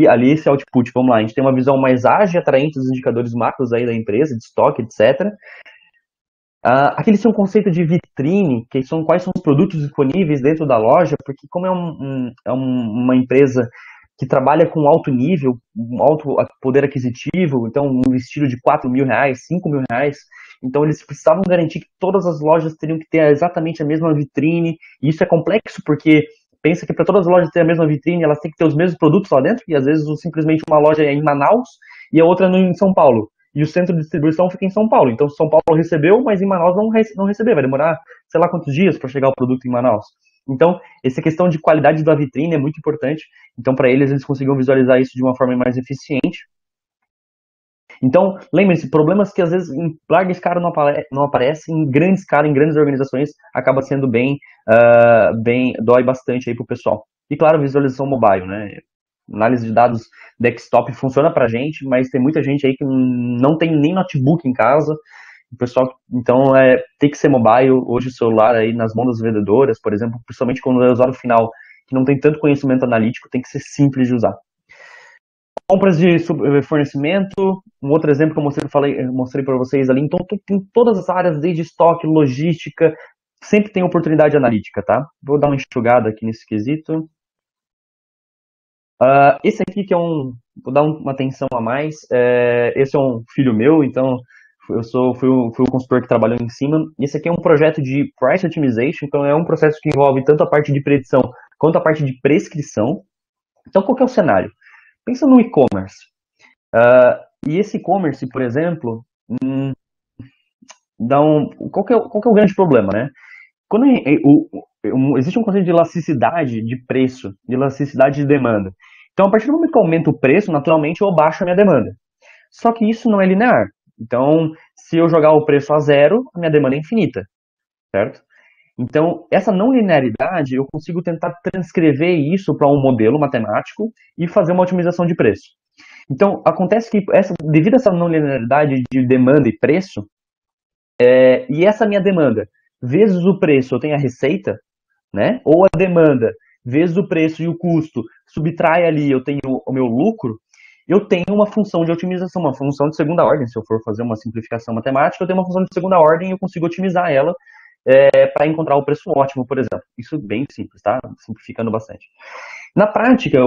Ali esse output, vamos lá, a gente tem uma visão mais ágil e atraente dos indicadores macros aí da empresa, de estoque, etc. Aqui eles têm um conceito de vitrine, que são quais são os produtos disponíveis dentro da loja, porque como é uma empresa que trabalha com alto nível, um alto poder aquisitivo, então um vestido de R$4.000, R$5.000, então eles precisavam garantir que todas as lojas teriam que ter exatamente a mesma vitrine, e isso é complexo porque pensa que para todas as lojas ter a mesma vitrine, elas têm que ter os mesmos produtos lá dentro, e às vezes simplesmente uma loja é em Manaus e a outra em São Paulo. E o centro de distribuição fica em São Paulo. Então, São Paulo recebeu, mas em Manaus não recebeu. Vai demorar, sei lá quantos dias para chegar o produto em Manaus. Então, essa questão de qualidade da vitrine é muito importante. Então, para eles conseguiram visualizar isso de uma forma mais eficiente. Então, lembre-se, problemas que às vezes em larga escala não aparecem, em grande escala, em grandes organizações, acaba sendo dói bastante aí pro pessoal. E claro, visualização mobile, né? Análise de dados desktop funciona pra gente, mas tem muita gente aí que não tem nem notebook em casa. O pessoal, então, tem que ser mobile. Hoje o celular aí nas mãos das vendedoras, por exemplo, principalmente quando é usuário final, que não tem tanto conhecimento analítico, tem que ser simples de usar. Compras de fornecimento, um outro exemplo que eu mostrei para vocês ali, então em todas as áreas, desde estoque, logística, sempre tem oportunidade analítica, tá? Vou dar uma enxugada aqui nesse quesito. Esse aqui que vou dar uma atenção a mais, esse é um filho meu, então fui o consultor que trabalhou em cima. Esse aqui é um projeto de Price Optimization, então é um processo que envolve tanto a parte de predição quanto a parte de prescrição. Então qual que é o cenário? Pensa no e-commerce. E esse e-commerce, por exemplo, qual que é o grande problema, né? Quando existe um conceito de elasticidade de preço, de elasticidade de demanda. Então, a partir do momento que eu aumento o preço, naturalmente eu baixo a minha demanda. Só que isso não é linear. Então, se eu jogar o preço a zero, a minha demanda é infinita, certo? Então, essa não linearidade, eu consigo tentar transcrever isso para um modelo matemático e fazer uma otimização de preço. Então, acontece que, devido a essa não linearidade de demanda e preço, e essa minha demanda, vezes o preço, eu tenho a receita, né? Ou a demanda, vezes o preço e o custo, subtrai ali, eu tenho o meu lucro, eu tenho uma função de otimização, uma função de segunda ordem. Se eu for fazer uma simplificação matemática, eu tenho uma função de segunda ordem e eu consigo otimizar ela para encontrar o preço ótimo, por exemplo. Isso bem simples, tá? Simplificando bastante. Na prática,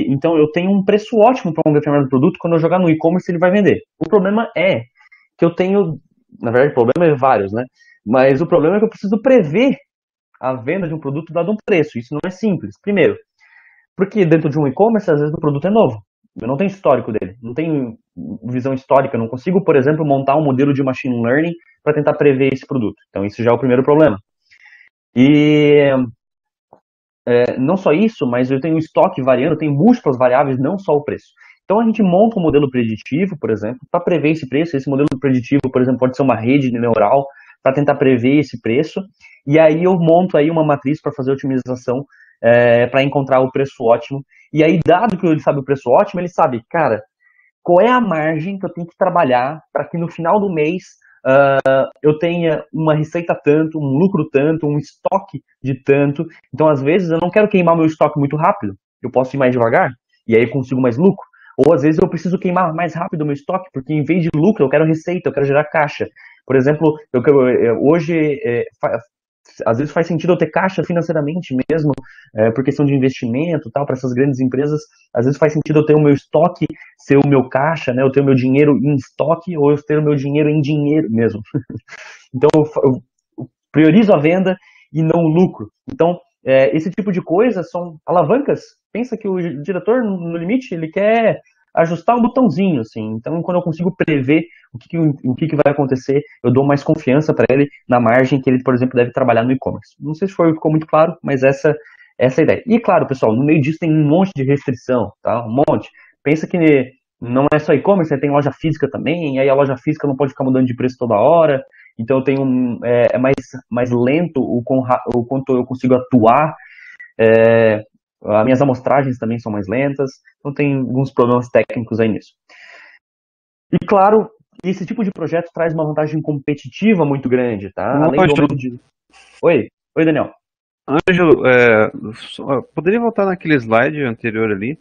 então eu tenho um preço ótimo para um determinado produto, quando eu jogar no e-commerce ele vai vender. O problema é que eu tenho, na verdade o problema é vários, né? Mas o problema é que eu preciso prever a venda de um produto dado um preço. Isso não é simples. Primeiro, porque dentro de um e-commerce, às vezes o produto é novo. Eu não tenho histórico dele, não tenho visão histórica, não consigo, por exemplo, montar um modelo de machine learning para tentar prever esse produto. Então, isso já é o primeiro problema. E não só isso, mas eu tenho estoque variando, eu tenho múltiplas variáveis, não só o preço. Então, a gente monta um modelo preditivo, por exemplo, para prever esse preço. Esse modelo preditivo, por exemplo, pode ser uma rede neural para tentar prever esse preço. E aí eu monto aí uma matriz para fazer otimização para encontrar o preço ótimo. E aí, dado que ele sabe o preço ótimo, ele sabe, cara, qual é a margem que eu tenho que trabalhar para que no final do mês eu tenha uma receita tanto, um lucro tanto, um estoque de tanto. Então, às vezes, eu não quero queimar meu estoque muito rápido, eu posso ir mais devagar, e aí eu consigo mais lucro. Ou, às vezes, eu preciso queimar mais rápido o meu estoque, porque em vez de lucro, eu quero receita, eu quero gerar caixa. Por exemplo, hoje, às vezes faz sentido eu ter caixa financeiramente mesmo, por questão de investimento, tal, para essas grandes empresas. Às vezes faz sentido eu ter o meu estoque ser o meu caixa, né? Eu ter o meu dinheiro em estoque, ou eu ter o meu dinheiro em dinheiro mesmo. Então, eu priorizo a venda e não o lucro. Então, esse tipo de coisa são alavancas. Pensa que o diretor, no limite, ele quer ajustar um botãozinho, assim. Então, quando eu consigo prever o que vai acontecer, eu dou mais confiança para ele na margem que ele, por exemplo, deve trabalhar no e-commerce. Não sei se ficou muito claro, mas essa é a ideia. E, claro, pessoal, no meio disso tem um monte de restrição, tá? Um monte. Pensa que não é só e-commerce, tem loja física também, e aí a loja física não pode ficar mudando de preço toda hora. Então, eu tenho mais lento o quanto eu consigo atuar. As minhas amostragens também são mais lentas, então tem alguns problemas técnicos aí nisso. E claro, esse tipo de projeto traz uma vantagem competitiva muito grande, tá? Além do aumento de... Oi, Daniel. Ângelo, poderia voltar naquele slide anterior ali?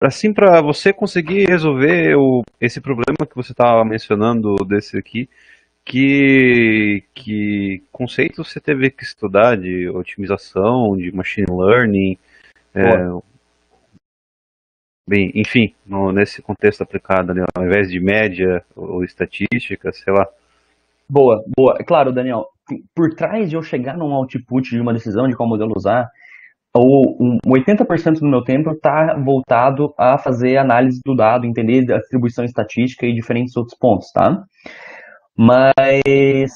Assim, para você conseguir resolver esse problema que você estava mencionando desse aqui, que conceito você teve que estudar de otimização, de machine learning, bem, enfim, nesse contexto aplicado ali, ao invés de média ou estatística, sei lá. Boa. Claro, Daniel, por trás de eu chegar num output de uma decisão de qual modelo usar, 80% do meu tempo está voltado a fazer análise do dado, entender a distribuição estatística e diferentes outros pontos, tá? Mas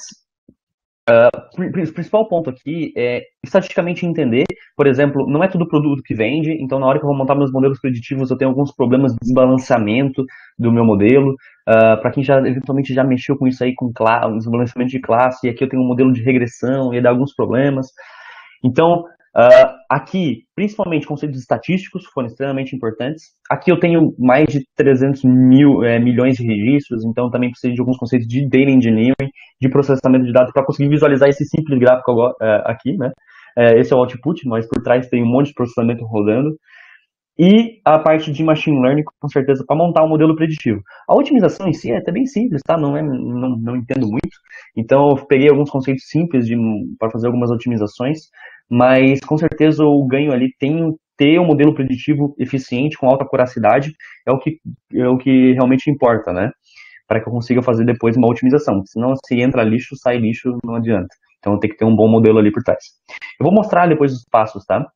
o principal ponto aqui é estatisticamente entender, por exemplo, não é todo produto que vende, então na hora que eu vou montar meus modelos preditivos eu tenho alguns problemas de desbalanceamento do meu modelo. Para quem já eventualmente já mexeu com isso aí, com desbalanceamento de classe, e aqui eu tenho um modelo de regressão e dá alguns problemas. Então, aqui, principalmente conceitos estatísticos foram extremamente importantes. Aqui eu tenho mais de 300 milhões de registros, então também preciso de alguns conceitos de data engineering, de processamento de dados, para conseguir visualizar esse simples gráfico aqui, né? Esse é o output, mas por trás tem um monte de processamento rodando. E a parte de machine learning, com certeza, para montar um modelo preditivo. A otimização em si é até bem simples, tá? Não entendo muito. Então, eu peguei alguns conceitos simples para fazer algumas otimizações, mas com certeza o ganho ali tem ter um modelo preditivo eficiente, com alta acuracidade, é o que realmente importa, né? Para que eu consiga fazer depois uma otimização. Senão, se entra lixo, sai lixo, não adianta. Então, tem que ter um bom modelo ali por trás. Eu vou mostrar depois os passos, tá?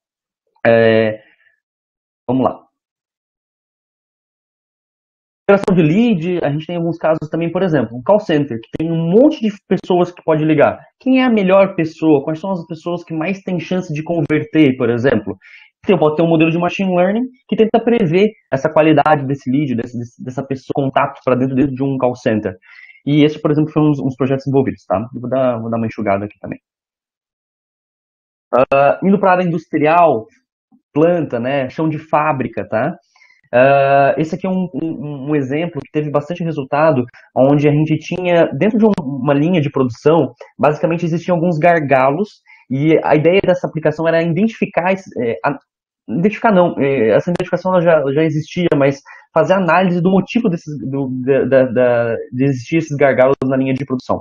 Vamos lá. Geração de lead, a gente tem alguns casos também, por exemplo, um call center, que tem um monte de pessoas que pode ligar. Quem é a melhor pessoa? Quais são as pessoas que mais têm chance de converter, por exemplo? Então, pode ter um modelo de machine learning que tenta prever essa qualidade desse lead, dessa pessoa, contato para dentro de um call center. E esse, por exemplo, foi uns projetos envolvidos, tá? Vou dar uma enxugada aqui também. Indo para a área industrial, planta, né, chão de fábrica, tá? Esse aqui é um exemplo que teve bastante resultado, onde a gente tinha, dentro de uma linha de produção, basicamente existiam alguns gargalos, e a ideia dessa aplicação era identificar, essa identificação ela já existia, mas fazer análise do motivo de existir esses gargalos na linha de produção.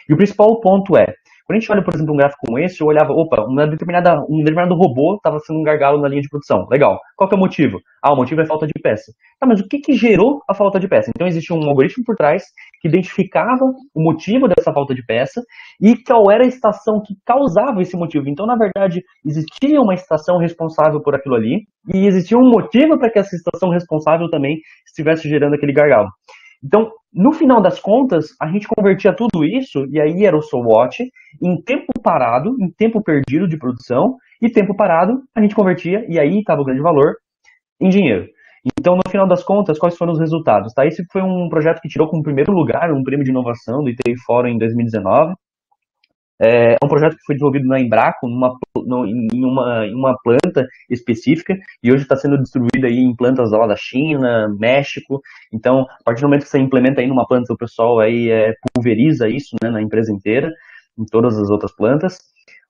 E o principal ponto é, quando a gente olha, por exemplo, um gráfico como esse, eu olhava, opa, um determinado robô estava sendo um gargalo na linha de produção. Legal. Qual que é o motivo? O motivo é falta de peça. Tá, mas o que gerou a falta de peça? Então existia um algoritmo por trás que identificava o motivo dessa falta de peça e qual era a estação que causava esse motivo. Então, na verdade, existia uma estação responsável por aquilo ali e existia um motivo para que essa estação responsável também estivesse gerando aquele gargalo. Então, no final das contas, a gente convertia tudo isso, e aí era o SWOT, em tempo parado, em tempo perdido de produção, e tempo parado a gente convertia, e aí estava o grande valor, em dinheiro. Então, no final das contas, quais foram os resultados? Tá? Esse foi um projeto que tirou como primeiro lugar um prêmio de inovação do ITI Fórum em 2019. É um projeto que foi desenvolvido na Embraco, em uma planta específica, e hoje está sendo distribuído aí em plantas lá da China, México. Então, a partir do momento que você implementa aí numa planta, o pessoal aí pulveriza isso, né, na empresa inteira, em todas as outras plantas.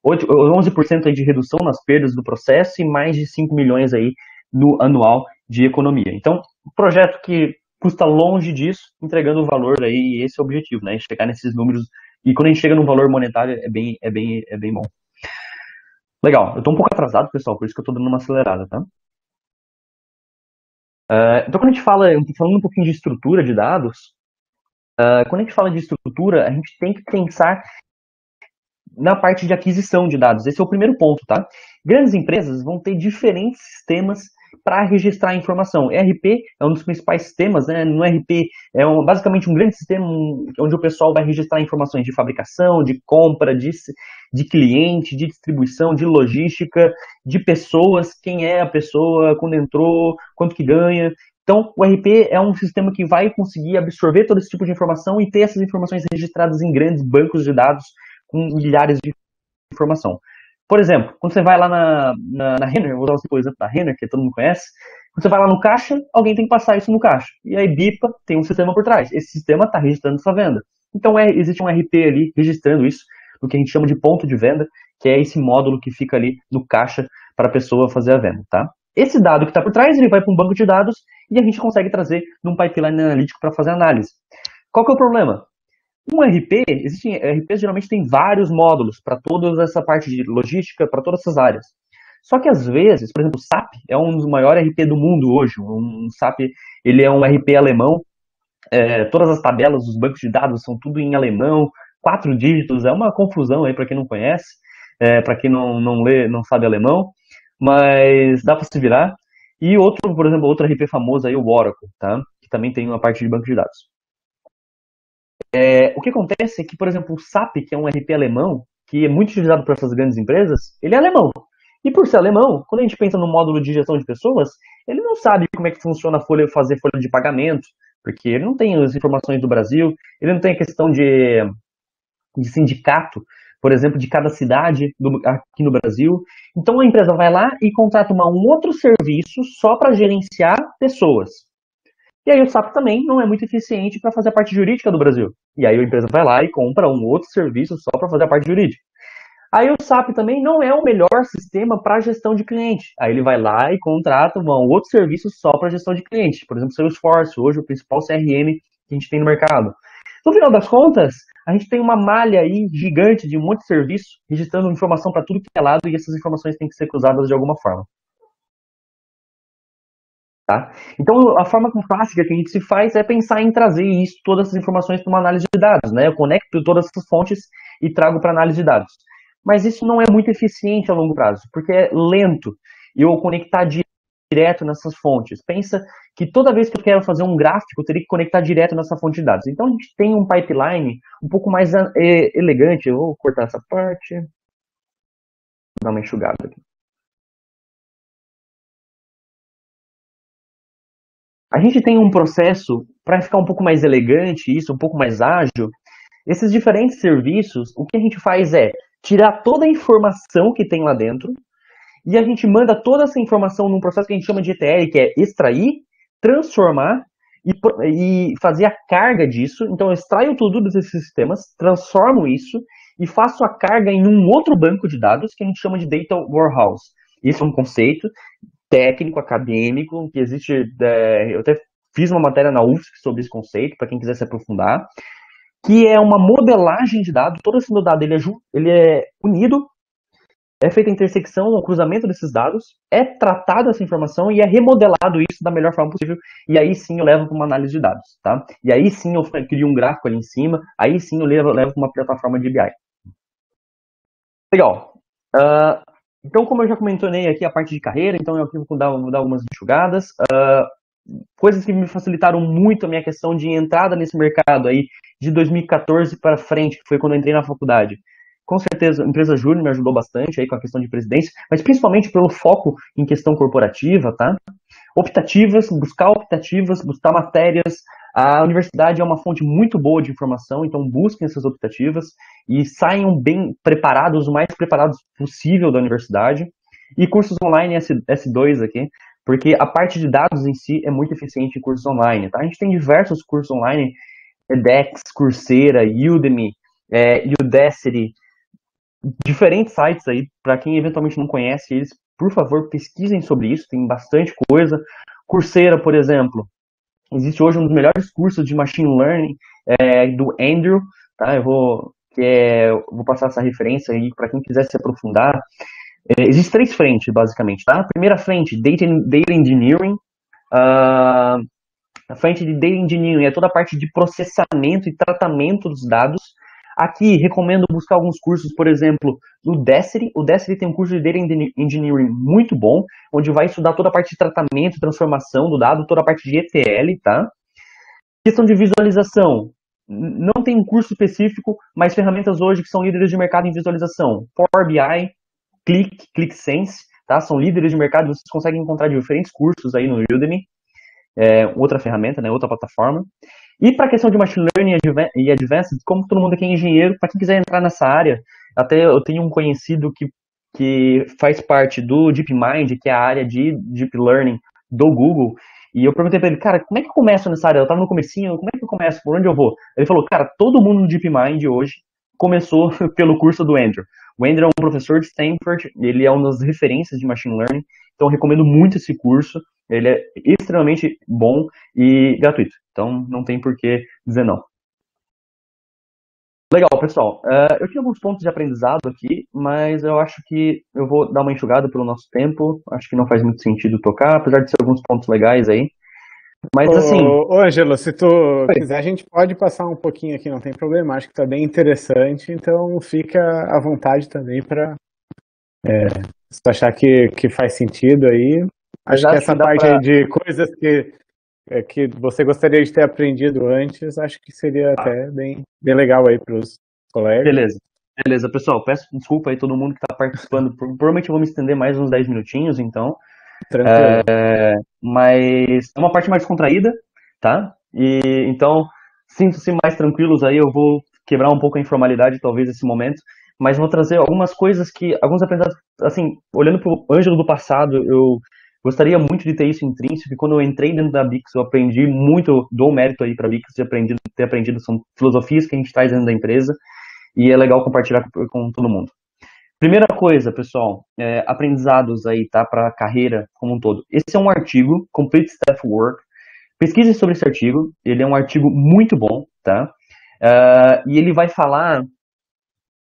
11% aí de redução nas perdas do processo e mais de 5 milhões aí no anual de economia. Então, um projeto que custa longe disso, entregando o valor aí, e esse é o objetivo, né, chegar nesses números. E quando a gente chega num valor monetário, é bem bom. Legal, eu tô um pouco atrasado, pessoal, por isso que eu tô dando uma acelerada, tá? Então, quando a gente falando um pouquinho de estrutura de dados, quando a gente fala de estrutura, a gente tem que pensar na parte de aquisição de dados. Esse é o primeiro ponto, tá? Grandes empresas vão ter diferentes sistemas para registrar a informação. ERP é um dos principais sistemas, né? No ERP é basicamente um grande sistema onde o pessoal vai registrar informações de fabricação, de compra, de cliente, de distribuição, de logística, de pessoas, quem é a pessoa, quando entrou, quanto que ganha. Então, o ERP é um sistema que vai conseguir absorver todo esse tipo de informação e ter essas informações registradas em grandes bancos de dados com milhares de informação. Por exemplo, quando você vai lá na Renner, vou usar o exemplo da Renner, que todo mundo conhece, quando você vai lá no caixa, alguém tem que passar isso no caixa. E aí BIPA tem um sistema por trás. Esse sistema está registrando sua venda. Então existe um RP ali registrando isso, no que a gente chama de ponto de venda, que é esse módulo que fica ali no caixa para a pessoa fazer a venda, tá? Esse dado que está por trás, ele vai para um banco de dados e a gente consegue trazer num pipeline analítico para fazer análise. Qual que é o problema? Um RP, existem RPs geralmente tem vários módulos para toda essa parte de logística, para todas essas áreas. Só que às vezes, por exemplo, o SAP é um dos maiores RP do mundo hoje. Um SAP, ele é um RP alemão. Todas as tabelas, os bancos de dados são tudo em alemão, 4 dígitos, é uma confusão aí para quem não conhece, para quem não lê, não sabe alemão. mas dá para se virar. E outro, por exemplo, outro RP famoso aí, o Oracle, tá? Que também tem uma parte de banco de dados. O que acontece é que, por exemplo, o SAP, que é um RP alemão, que é muito utilizado por essas grandes empresas, ele é alemão. E por ser alemão, quando a gente pensa no módulo de gestão de pessoas, ele não sabe como é que funciona fazer folha de pagamento, porque ele não tem as informações do Brasil, ele não tem a questão de sindicato, por exemplo, de cada cidade aqui no Brasil. Então a empresa vai lá e contrata um outro serviço só para gerenciar pessoas. E aí o SAP também não é muito eficiente para fazer a parte jurídica do Brasil. E aí a empresa vai lá e compra um outro serviço só para fazer a parte jurídica. Aí o SAP também não é o melhor sistema para gestão de cliente. Aí ele vai lá e contrata um outro serviço só para gestão de cliente. Por exemplo, Salesforce, hoje o principal CRM que a gente tem no mercado. No final das contas, a gente tem uma malha aí gigante de um monte de serviço, registrando informação para tudo que é lado, e essas informações têm que ser cruzadas de alguma forma. Tá? Então, a forma clássica que a gente se faz é pensar em trazer isso, todas essas informações para uma análise de dados. Né? Eu conecto todas essas fontes e trago para análise de dados. Mas isso não é muito eficiente a longo prazo, porque é lento eu conectar direto nessas fontes. Pensa que toda vez que eu quero fazer um gráfico, eu teria que conectar direto nessa fonte de dados. Então, a gente tem um pipeline um pouco mais elegante. Eu vou cortar essa parte. Vou dar uma enxugada aqui. A gente tem um processo para ficar um pouco mais elegante, isso, um pouco mais ágil. Esses diferentes serviços, o que a gente faz é tirar toda a informação que tem lá dentro e a gente manda toda essa informação num processo que a gente chama de ETL, que é extrair, transformar e fazer a carga disso. Então eu extraio tudo desses sistemas, transformo isso e faço a carga em um outro banco de dados que a gente chama de Data Warehouse. Isso é um conceito técnico, acadêmico, que existe. Eu até fiz uma matéria na UFSC sobre esse conceito, para quem quiser se aprofundar, que é uma modelagem de dados. Todo esse meu dado ele é unido, é feita a intersecção, o cruzamento desses dados, é tratada essa informação e é remodelado isso da melhor forma possível, e aí sim eu levo para uma análise de dados, tá? E aí sim eu crio um gráfico ali em cima, aí sim eu levo para uma plataforma de BI. Legal. Então, como eu já mencionei aqui a parte de carreira, então eu aqui vou dar algumas enxugadas. Coisas que me facilitaram muito a minha questão de entrada nesse mercado aí de 2014 para frente, que foi quando eu entrei na faculdade. Com certeza, a empresa Júnior me ajudou bastante aí com a questão de presidência, mas principalmente pelo foco em questão corporativa, tá? Optativas, buscar matérias. A universidade é uma fonte muito boa de informação, então busquem essas optativas e saiam bem preparados, o mais preparados possível da universidade. E cursos online S2 aqui, porque a parte de dados em si é muito eficiente em cursos online, tá? A gente tem diversos cursos online, edX, Coursera, Udemy, Udacity, diferentes sites aí, para quem eventualmente não conhece eles, por favor, pesquisem sobre isso, tem bastante coisa. Coursera, por exemplo, existe hoje um dos melhores cursos de Machine Learning, do Andrew, tá? Eu vou passar essa referência aí para quem quiser se aprofundar. Existem 3 frentes, basicamente, tá? A primeira frente, Data Engineering. A frente de Data Engineering é toda a parte de processamento e tratamento dos dados. Aqui, recomendo buscar alguns cursos, por exemplo, no Udacity. O Udacity tem um curso de Data Engineering muito bom, onde vai estudar toda a parte de tratamento e transformação do dado, toda a parte de ETL, tá? Questão de visualização. Não tem um curso específico, mas ferramentas hoje que são líderes de mercado em visualização. Power BI, ClickSense, tá? São líderes de mercado, vocês conseguem encontrar diferentes cursos aí no Udemy. Outra ferramenta, né? Outra plataforma. E para a questão de Machine Learning e Advanced, como todo mundo aqui é engenheiro, para quem quiser entrar nessa área, até eu tenho um conhecido que faz parte do DeepMind, que é a área de Deep Learning do Google, e eu perguntei para ele, cara, como é que eu começo nessa área? Eu estava no comecinho, como é que eu começo? Por onde eu vou? Ele falou, cara, todo mundo no DeepMind hoje começou pelo curso do Andrew. O Andrew é um professor de Stanford, ele é uma das referências de Machine Learning, então eu recomendo muito esse curso. Ele é extremamente bom e gratuito. Então, não tem por que dizer não. Legal, pessoal. Eu tinha alguns pontos de aprendizado aqui, mas eu acho que eu vou dar uma enxugada pelo nosso tempo. Acho que não faz muito sentido tocar, apesar de ser alguns pontos legais aí. Mas, assim... Ô, Ângelo, se tu quiser, a gente pode passar um pouquinho aqui, não tem problema. Acho que tá bem interessante, então fica à vontade também para Se tu achar que faz sentido aí, acho que essa parte aí de coisas que você gostaria de ter aprendido antes, acho que seria até bem legal aí para os colegas. Beleza, pessoal, peço desculpa aí todo mundo que está participando, provavelmente eu vou me estender mais uns 10 minutinhos, então, Tranquilo. mas é uma parte mais contraída, tá? E então, sinto-se mais tranquilos aí, eu vou quebrar um pouco a informalidade talvez nesse momento, mas vou trazer algumas coisas alguns aprendizados, assim, olhando para o Ângelo do passado, eu gostaria muito de ter isso intrínseco, e quando eu entrei dentro da Bix, eu aprendi muito, dou mérito aí para a Bix de ter aprendido, são filosofias que a gente traz dentro da empresa, e é legal compartilhar com todo mundo. Primeira coisa, pessoal, aprendizados aí, tá, para a carreira como um todo. Esse é um artigo, Complete Staff Work. Pesquise sobre esse artigo, ele é um artigo muito bom, tá? E ele vai falar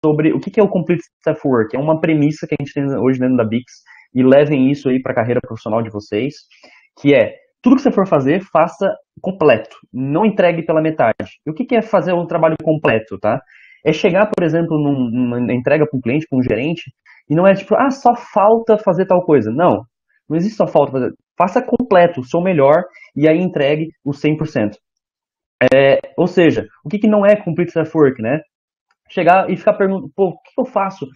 sobre o que é o Complete Staff Work. É uma premissa que a gente tem hoje dentro da Bix, e levem isso aí para a carreira profissional de vocês, que é, tudo que você for fazer, faça completo, não entregue pela metade. E o que é fazer um trabalho completo, tá? É chegar, por exemplo, numa entrega para um cliente, para um gerente, e não é tipo, só falta fazer tal coisa. Não, não existe só falta fazer. Faça completo, o seu melhor, e aí entregue o 100%. Ou seja, o que não é Complete Staff Work, né? Chegar e ficar perguntando, pô, o que eu faço?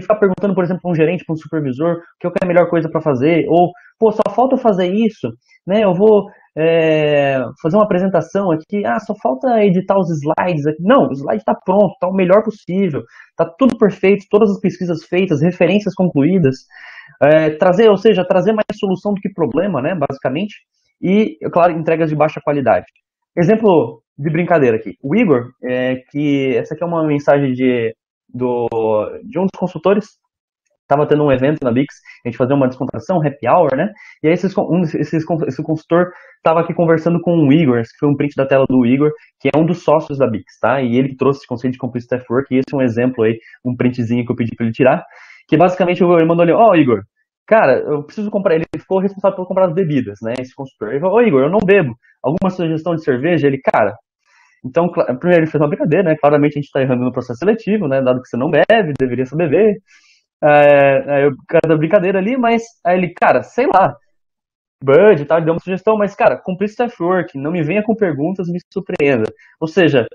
Ficar perguntando, por exemplo, para um gerente, para um supervisor, o que é a melhor coisa para fazer? Ou, pô, só falta eu fazer isso, né? Eu vou fazer uma apresentação aqui, só falta editar os slides aqui. Não, o slide está pronto, está o melhor possível, está tudo perfeito, todas as pesquisas feitas, referências concluídas, trazer mais solução do que problema, né, basicamente, e, claro, entregas de baixa qualidade. Exemplo de brincadeira aqui. O Igor, que essa aqui é uma mensagem de um dos consultores, estava tendo um evento na Bix, a gente fazia uma descontração, happy hour, né? E aí esse consultor estava aqui conversando com o Igor, esse foi um print da tela do Igor, que é um dos sócios da Bix, tá? E ele que trouxe esse conceito de Complete Staff Work, e esse é um exemplo aí, um printzinho que eu pedi para ele tirar, que basicamente ele mandou ali, Igor, cara, eu preciso comprar, ele ficou responsável por comprar as bebidas, né, esse consultor. Ele falou, Igor, eu não bebo, alguma sugestão de cerveja? Ele, cara, então, primeiro ele fez uma brincadeira, né, claramente a gente está errando no processo seletivo, né, dado que você não bebe, deveria só beber, cada brincadeira ali, mas aí ele, cara, sei lá, Bud e tal, ele deu uma sugestão, mas, cara, Complete Staff Work, não me venha com perguntas, me surpreenda. Ou seja,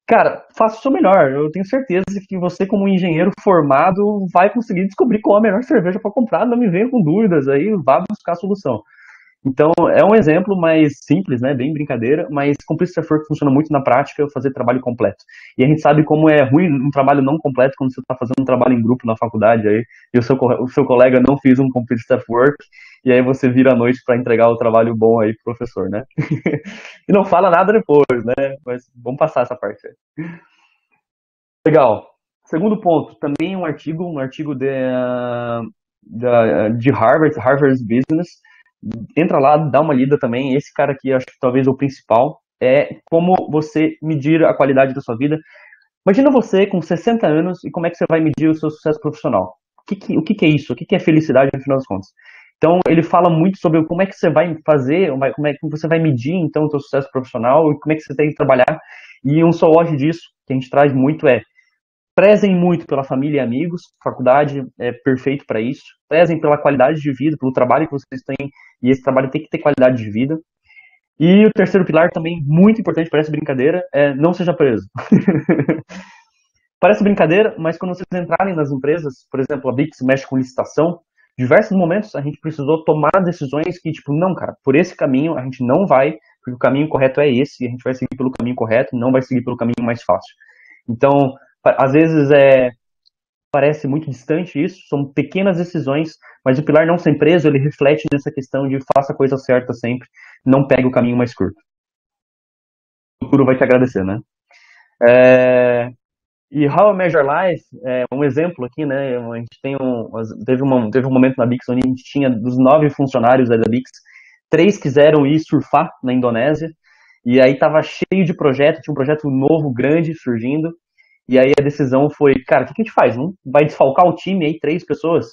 cara, faça o seu melhor. Eu tenho certeza que você, como engenheiro formado, vai conseguir descobrir qual é a melhor cerveja para comprar. Não me venha com dúvidas aí, vá buscar a solução. Então, é um exemplo mais simples, né, bem brincadeira, mas Complete Staff Work funciona muito na prática, fazer trabalho completo. E a gente sabe como é ruim um trabalho não completo quando você está fazendo um trabalho em grupo na faculdade aí, e o seu colega não fez um Complete Staff Work, e aí você vira à noite para entregar o trabalho bom aí pro professor, né? E não fala nada depois, né? Mas vamos passar essa parte aí. Legal. Segundo ponto, também um artigo de Harvard Business. Entra lá, dá uma lida também. Esse cara aqui, acho que talvez o principal, é como você medir a qualidade da sua vida. Imagina você com 60 anos e como é que você vai medir o seu sucesso profissional. O que é isso? O que é felicidade no final das contas? Então, ele fala muito sobre como é que você vai fazer, como é que você vai medir, então, o seu sucesso profissional e como é que você tem que trabalhar. E um só hoje disso, que a gente traz muito, prezem muito pela família e amigos, faculdade é perfeito para isso. Prezem pela qualidade de vida, pelo trabalho que vocês têm, e esse trabalho tem que ter qualidade de vida. E o terceiro pilar também, muito importante, parece brincadeira, não seja preso. Parece brincadeira, mas quando vocês entrarem nas empresas, por exemplo, a Bix mexe com licitação, diversos momentos a gente precisou tomar decisões que, tipo, não, cara, por esse caminho a gente não vai, porque o caminho correto é esse, e a gente vai seguir pelo caminho correto, não vai seguir pelo caminho mais fácil. Então, às vezes parece muito distante isso, são pequenas decisões, mas o pilar não ser preso, ele reflete nessa questão de faça a coisa certa sempre, não pegue o caminho mais curto. O futuro vai te agradecer, né? E How I Measure Life é um exemplo aqui, né? A gente teve um momento na Bix onde a gente tinha, dos 9 funcionários da Bix, 3 quiseram ir surfar na Indonésia, e aí tava cheio de projeto, tinha um projeto novo, grande, surgindo, e aí a decisão foi, cara, o que a gente faz? Não vai desfalcar o time aí, 3 pessoas?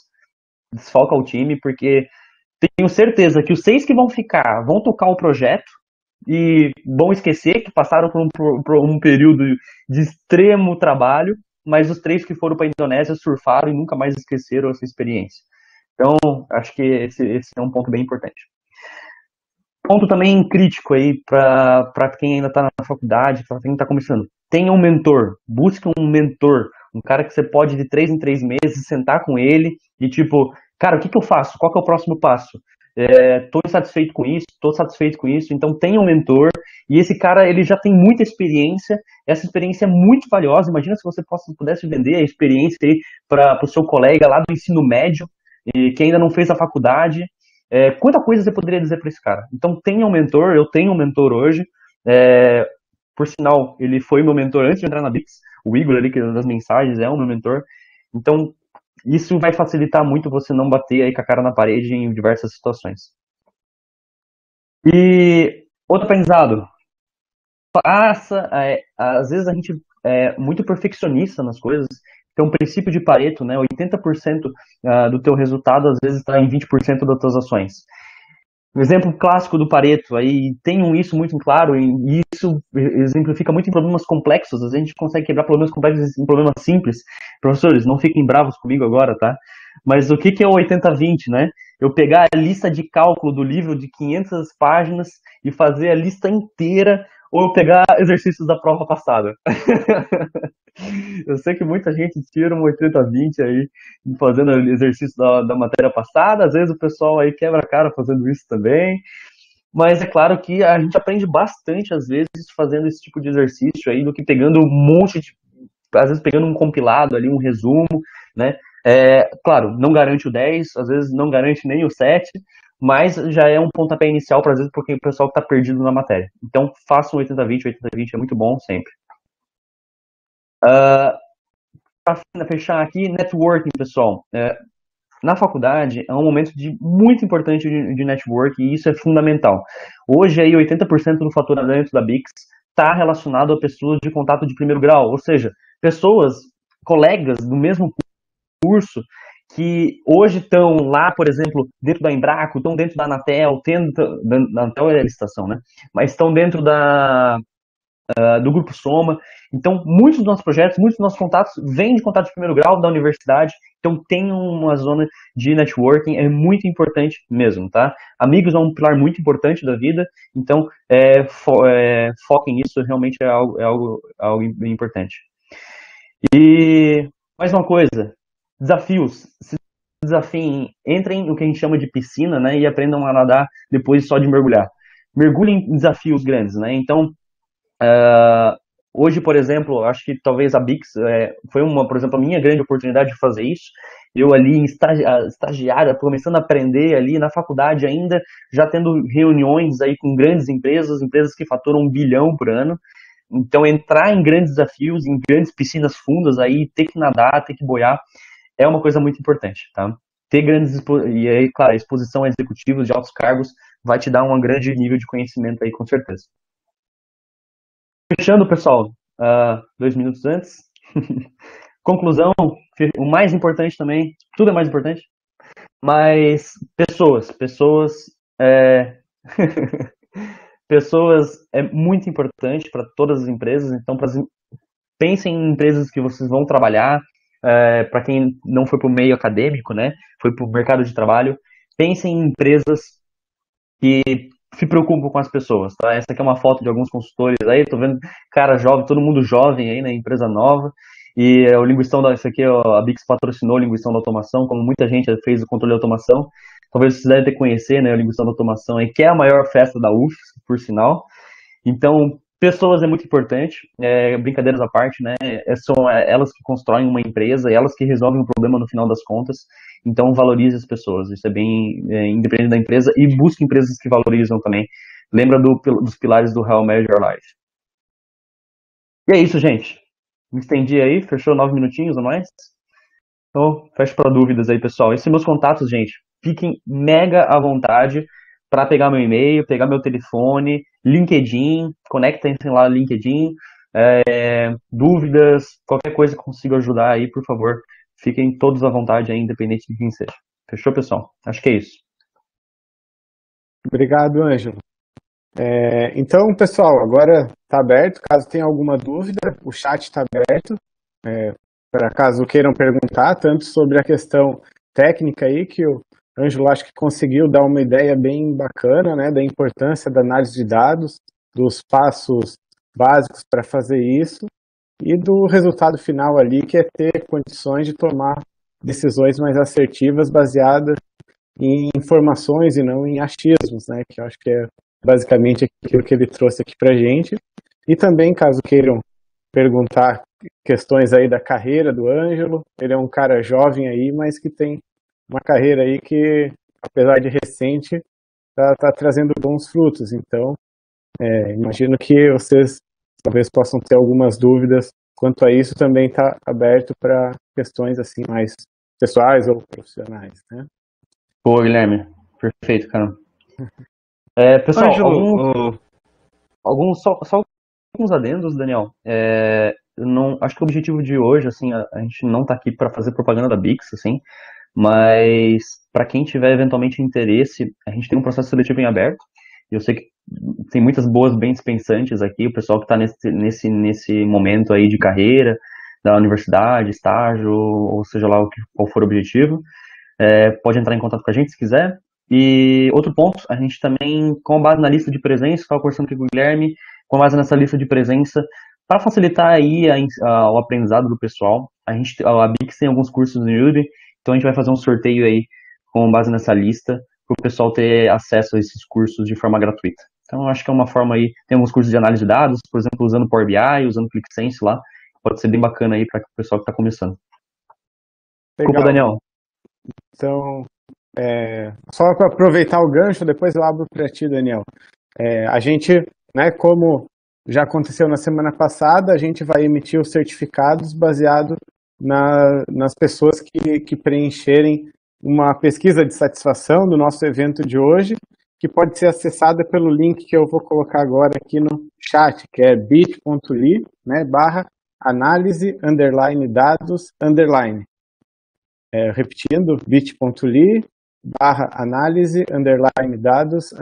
Desfalca o time, porque tenho certeza que os 6 que vão ficar vão tocar o projeto, e vão esquecer que passaram por um período de extremo trabalho, mas os 3 que foram para a Indonésia surfaram e nunca mais esqueceram essa experiência. Então, acho que esse é um ponto bem importante. Ponto também crítico aí para quem ainda está na faculdade, para quem está começando. Tenha um mentor, busque um mentor, um cara que você pode de 3 em 3 meses sentar com ele e tipo, cara, o que eu faço? Qual que é o próximo passo? Tô insatisfeito com isso, tô satisfeito com isso, então tenha um mentor, e esse cara, ele já tem muita experiência, essa experiência é muito valiosa, imagina se você pudesse vender a experiência aí para o seu colega lá do ensino médio, que ainda não fez a faculdade, quanta coisa você poderia dizer para esse cara? Então tenha um mentor, eu tenho um mentor hoje, por sinal, ele foi meu mentor antes de entrar na Bix, o Igor ali, que é das mensagens, é o meu mentor, então isso vai facilitar muito você não bater aí com a cara na parede em diversas situações. E outro aprendizado, às vezes a gente é muito perfeccionista nas coisas, tem um princípio de Pareto, né, 80% do teu resultado às vezes está em 20% das tuas ações. Um exemplo clássico do Pareto, aí tenham isso muito em claro, e isso exemplifica muito em problemas complexos, às vezes a gente consegue quebrar problemas complexos em problemas simples. Professores, não fiquem bravos comigo agora, tá? Mas o que é o 80-20, né? Eu pegar a lista de cálculo do livro de 500 páginas e fazer a lista inteira, ou eu pegar exercícios da prova passada. Eu sei que muita gente tira um 80-20 aí, fazendo exercício da matéria passada, às vezes o pessoal aí quebra a cara fazendo isso também, mas é claro que a gente aprende bastante, às vezes, fazendo esse tipo de exercício aí, do que pegando um monte de, às vezes pegando um compilado ali, um resumo, né? Claro, não garante o 10, às vezes não garante nem o 7, mas já é um pontapé inicial, às vezes, porque o pessoal está perdido na matéria. Então, faça um 80-20, 80-20 é muito bom sempre. Para fechar aqui, networking, pessoal. Na faculdade é um momento muito importante de network e isso é fundamental. Hoje aí 80% do faturamento da Bix está relacionado a pessoas de contato de primeiro grau, ou seja, pessoas, colegas do mesmo curso que hoje estão lá, por exemplo, dentro da Embraco, estão dentro da Anatel, da Anatel é a licitação, né? Mas estão dentro do Grupo Soma. Então, muitos dos nossos projetos, muitos dos nossos contatos vêm de contato de primeiro grau da universidade. Então, tem uma zona de networking, é muito importante mesmo, tá? Amigos é um pilar muito importante da vida, então, foquem nisso, realmente é algo bem importante. E, mais uma coisa, desafios. Se desafiem, entrem no que a gente chama de piscina, né, e aprendam a nadar depois só de mergulhar. Mergulhem em desafios grandes, né? Então, hoje, por exemplo, acho que talvez a Bix foi por exemplo, a minha grande oportunidade de fazer isso. Eu ali, estagiária, começando a aprender ali na faculdade ainda, já tendo reuniões aí com grandes empresas que faturam 1 bilhão por ano. Então, entrar em grandes desafios, em grandes piscinas fundas aí, ter que nadar, ter que boiar, é uma coisa muito importante, tá? E aí, claro, a exposição a executivos de altos cargos vai te dar um grande nível de conhecimento aí, com certeza. Fechando, pessoal, 2 minutos antes. Conclusão, o mais importante também, tudo é mais importante, mas pessoas é muito importante para todas as empresas, então pensem em empresas que vocês vão trabalhar, para quem não foi para o meio acadêmico, né, foi para o mercado de trabalho, pensem em empresas que se preocupam com as pessoas, tá? Essa aqui é uma foto de alguns consultores aí, tô vendo cara jovem, todo mundo jovem aí na empresa nova, e o linguistão isso aqui, a Bix patrocinou o linguistão da automação, como muita gente fez o controle de automação, talvez vocês devem ter conhecer, né, o linguistão da automação aí, que é a maior festa da UFSC, por sinal. Então, pessoas é muito importante, brincadeiras à parte, né, são elas que constroem uma empresa, elas que resolvem o problema no final das contas, então valorize as pessoas, isso é bem independente da empresa, e busque empresas que valorizam também. Lembra dos pilares do How Manage Your Life. E é isso, gente. Me estendi aí, fechou 9 minutinhos ou mais? Então, fecho para dúvidas aí, pessoal. Esses são meus contatos, gente. Fiquem mega à vontade para pegar meu e-mail, pegar meu telefone, LinkedIn, conectem-se lá no LinkedIn, dúvidas, qualquer coisa que consiga ajudar aí, por favor, fiquem todos à vontade aí, independente de quem seja. Fechou, pessoal? Acho que é isso. Obrigado, Ângelo. Então, pessoal, agora está aberto. Caso tenha alguma dúvida, o chat está aberto. para caso queiram perguntar, tanto sobre a questão técnica aí, que o Ângelo acho que conseguiu dar uma ideia bem bacana, né, da importância da análise de dados, dos passos básicos para fazer isso, e do resultado final ali, que é ter condições de tomar decisões mais assertivas baseadas em informações e não em achismos, né, que eu acho que é basicamente aquilo que ele trouxe aqui para a gente. E também, caso queiram perguntar questões aí da carreira do Ângelo, ele é um cara jovem aí, mas que tem uma carreira aí que, apesar de recente, tá trazendo bons frutos. Então, imagino que vocês talvez possam ter algumas dúvidas quanto a isso, também está aberto para questões assim mais pessoais ou profissionais, né? Pô, Guilherme, perfeito, cara. Pessoal, Ângelo, só alguns adendos, Daniel. Não, acho que o objetivo de hoje, assim, a gente não está aqui para fazer propaganda da Bix, assim, mas para quem tiver eventualmente interesse, a gente tem um processo seletivo em aberto. E eu sei que tem muitas boas mentes pensantes aqui, o pessoal que está nesse momento aí de carreira, da universidade, estágio, ou seja lá qual for o objetivo, pode entrar em contato com a gente se quiser. E outro ponto, a gente também, com base na lista de presença, estava conversando aqui com o Guilherme, com base nessa lista de presença, para facilitar aí o aprendizado do pessoal, a Bix tem alguns cursos no Udemy, então a gente vai fazer um sorteio aí com base nessa lista, para o pessoal ter acesso a esses cursos de forma gratuita. Então, acho que é uma forma aí, tem alguns cursos de análise de dados, por exemplo, usando Power BI, usando ClickSense lá, pode ser bem bacana aí para o pessoal que está começando. Desculpa, Legal. Daniel. Então, só para aproveitar o gancho, depois eu abro para ti, Daniel. A gente, né, como já aconteceu na semana passada, a gente vai emitir os certificados baseado nas pessoas que preencherem uma pesquisa de satisfação do nosso evento de hoje, que pode ser acessada pelo link que eu vou colocar agora aqui no chat, que é bit.ly, né, /análise_dados_. Repetindo, bit.ly /análise_dados_.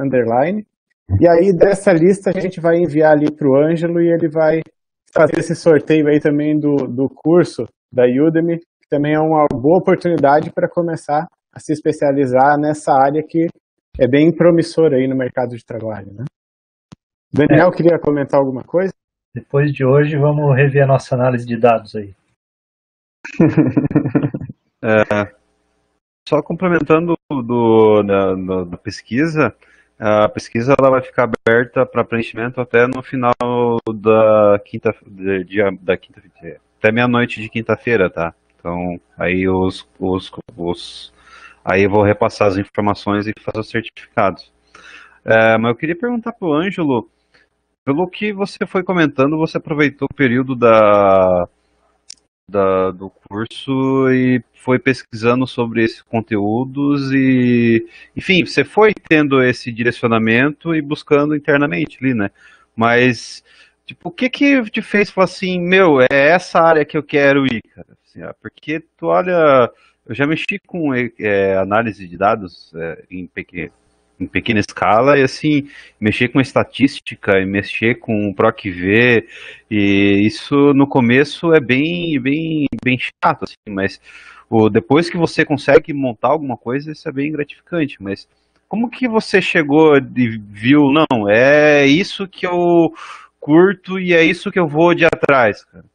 E aí, dessa lista, a gente vai enviar ali para o Ângelo e ele vai fazer esse sorteio aí também do curso da Udemy, que também é uma boa oportunidade para começar a se especializar nessa área que é bem promissora aí no mercado de trabalho, né? Daniel, queria comentar alguma coisa? Depois de hoje, vamos rever a nossa análise de dados aí. Só complementando da pesquisa, a pesquisa ela vai ficar aberta para preenchimento até no final da quinta-feira, até meia-noite de quinta-feira, tá? Então, aí aí eu vou repassar as informações e fazer os certificados. Mas eu queria perguntar para o Ângelo, pelo que você foi comentando, você aproveitou o período do curso e foi pesquisando sobre esses conteúdos e, enfim, você foi tendo esse direcionamento e buscando internamente ali, né? Mas, tipo, o que te fez falar assim, meu, é essa área que eu quero ir, cara? Assim, porque tu olha, eu já mexi com análise de dados em pequena escala e assim, mexer com estatística e mexer com PROC-V e isso no começo é bem chato, assim, mas depois que você consegue montar alguma coisa, isso é bem gratificante, mas como que você chegou e viu, não, é isso que eu curto e é isso que eu vou de atrás, cara?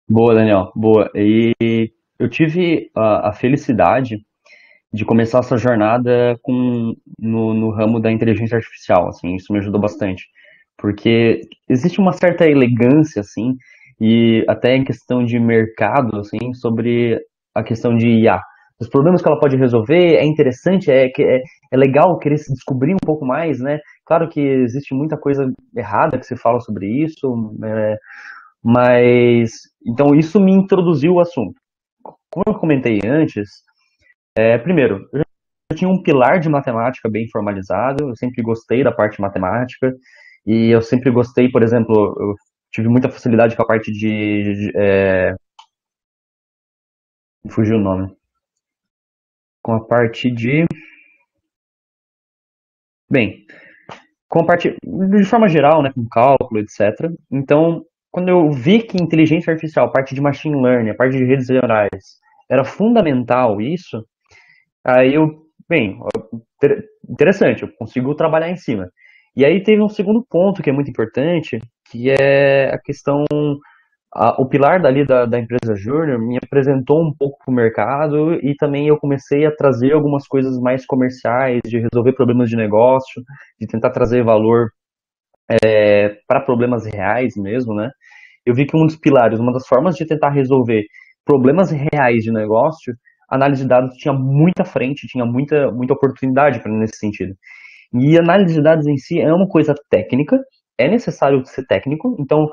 Boa, Daniel, boa. E eu tive a felicidade de começar essa jornada no ramo da inteligência artificial, assim, isso me ajudou bastante, porque existe uma certa elegância, assim, e até em questão de mercado, assim, sobre a questão de IA. Os problemas que ela pode resolver, é interessante, é legal querer se descobrir um pouco mais, né? Claro que existe muita coisa errada que se fala sobre isso, mas, então, isso me introduziu o assunto. Como eu comentei antes, primeiro, eu já tinha um pilar de matemática bem formalizado, eu sempre gostei da parte matemática, e eu sempre gostei, por exemplo, eu tive muita facilidade com a parte fugiu o nome. Com a parte de... Bem, com a parte, de forma geral, né, com cálculo, etc. Então, quando eu vi que inteligência artificial, a parte de machine learning, a parte de redes neurais, era fundamental isso, aí bem, interessante, eu consigo trabalhar em cima. E aí teve um segundo ponto que é muito importante, que é a questão, o pilar dali da empresa Júnior me apresentou um pouco para o mercado e também eu comecei a trazer algumas coisas mais comerciais, de resolver problemas de negócio, de tentar trazer valor para problemas reais mesmo, né? Eu vi que um dos pilares, uma das formas de tentar resolver problemas reais de negócio, a análise de dados tinha muita frente, tinha muita oportunidade nesse sentido. E análise de dados em si é uma coisa técnica, é necessário ser técnico, então,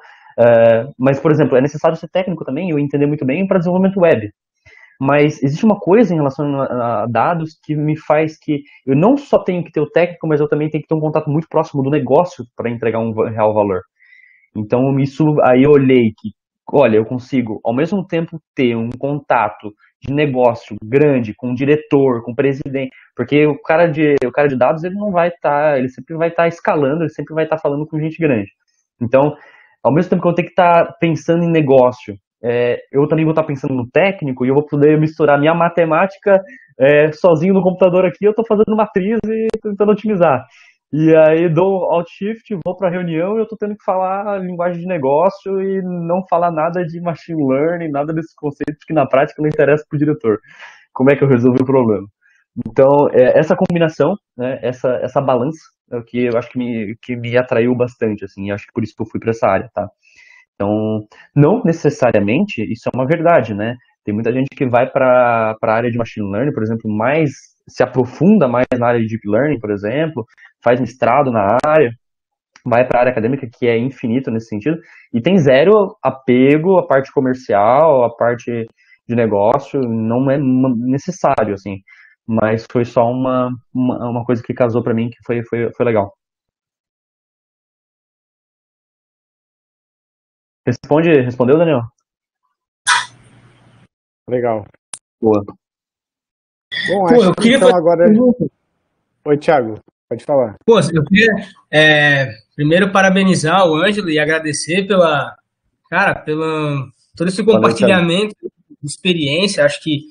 mas, por exemplo, é necessário ser técnico também, eu entender muito bem para desenvolvimento web. Mas existe uma coisa em relação a dados que me faz que eu não só tenho que ter o técnico, mas eu também tenho que ter um contato muito próximo do negócio para entregar um real valor. Então, isso aí eu olhei que, olha, eu consigo, ao mesmo tempo, ter um contato de negócio grande com o diretor, com o presidente, porque o cara de dados, ele não vai estar, ele sempre vai estar escalando, ele sempre vai estar falando com gente grande. Então, ao mesmo tempo que eu tenho que estar pensando em negócio, eu também vou estar pensando no técnico e eu vou poder misturar minha matemática sozinho no computador aqui, eu estou fazendo matriz e tentando otimizar. E aí dou Alt Shift, vou para a reunião e eu estou tendo que falar linguagem de negócio e não falar nada de machine learning, nada desses conceitos que na prática não interessa para o diretor. Como é que eu resolvi o problema? Então, essa combinação, né, essa balança, é o que eu acho que me atraiu bastante, assim, e acho que por isso que eu fui para essa área, tá? Então, não necessariamente isso é uma verdade, né? Tem muita gente que vai para a área de machine learning, por exemplo, se aprofunda mais na área de deep learning, por exemplo, faz mestrado na área, vai para a área acadêmica, que é infinito nesse sentido, e tem zero apego à parte comercial, à parte de negócio, não é necessário, assim. Mas foi só uma coisa que casou para mim que foi legal. Respondeu, Daniel? Legal. Boa. Bom, acho que então agora... Oi, Thiago, pode falar. Pô, eu queria primeiro parabenizar o Ângelo e agradecer pelo todo esse compartilhamento de experiência. Acho que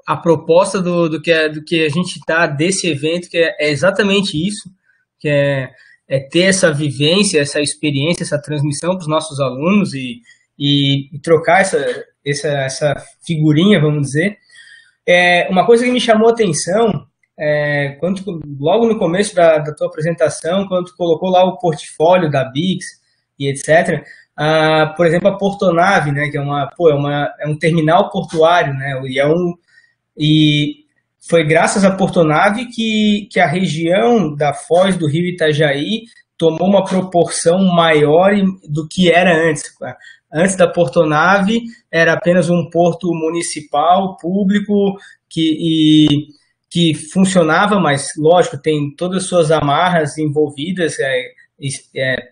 a proposta do que a gente está desse evento, que é exatamente isso, que é ter essa vivência, essa experiência, essa transmissão para os nossos alunos e trocar essa figurinha, vamos dizer. Uma coisa que me chamou a atenção, logo no começo da tua apresentação, quando tu colocou lá o portfólio da Bix e etc., por exemplo, a Portonave, né, que é um terminal portuário, né, e foi graças à Portonave que a região da Foz do Rio Itajaí tomou uma proporção maior do que era antes. Antes da Portonave, era apenas um porto municipal, público, que funcionava, mas, lógico, tem todas as suas amarras envolvidas,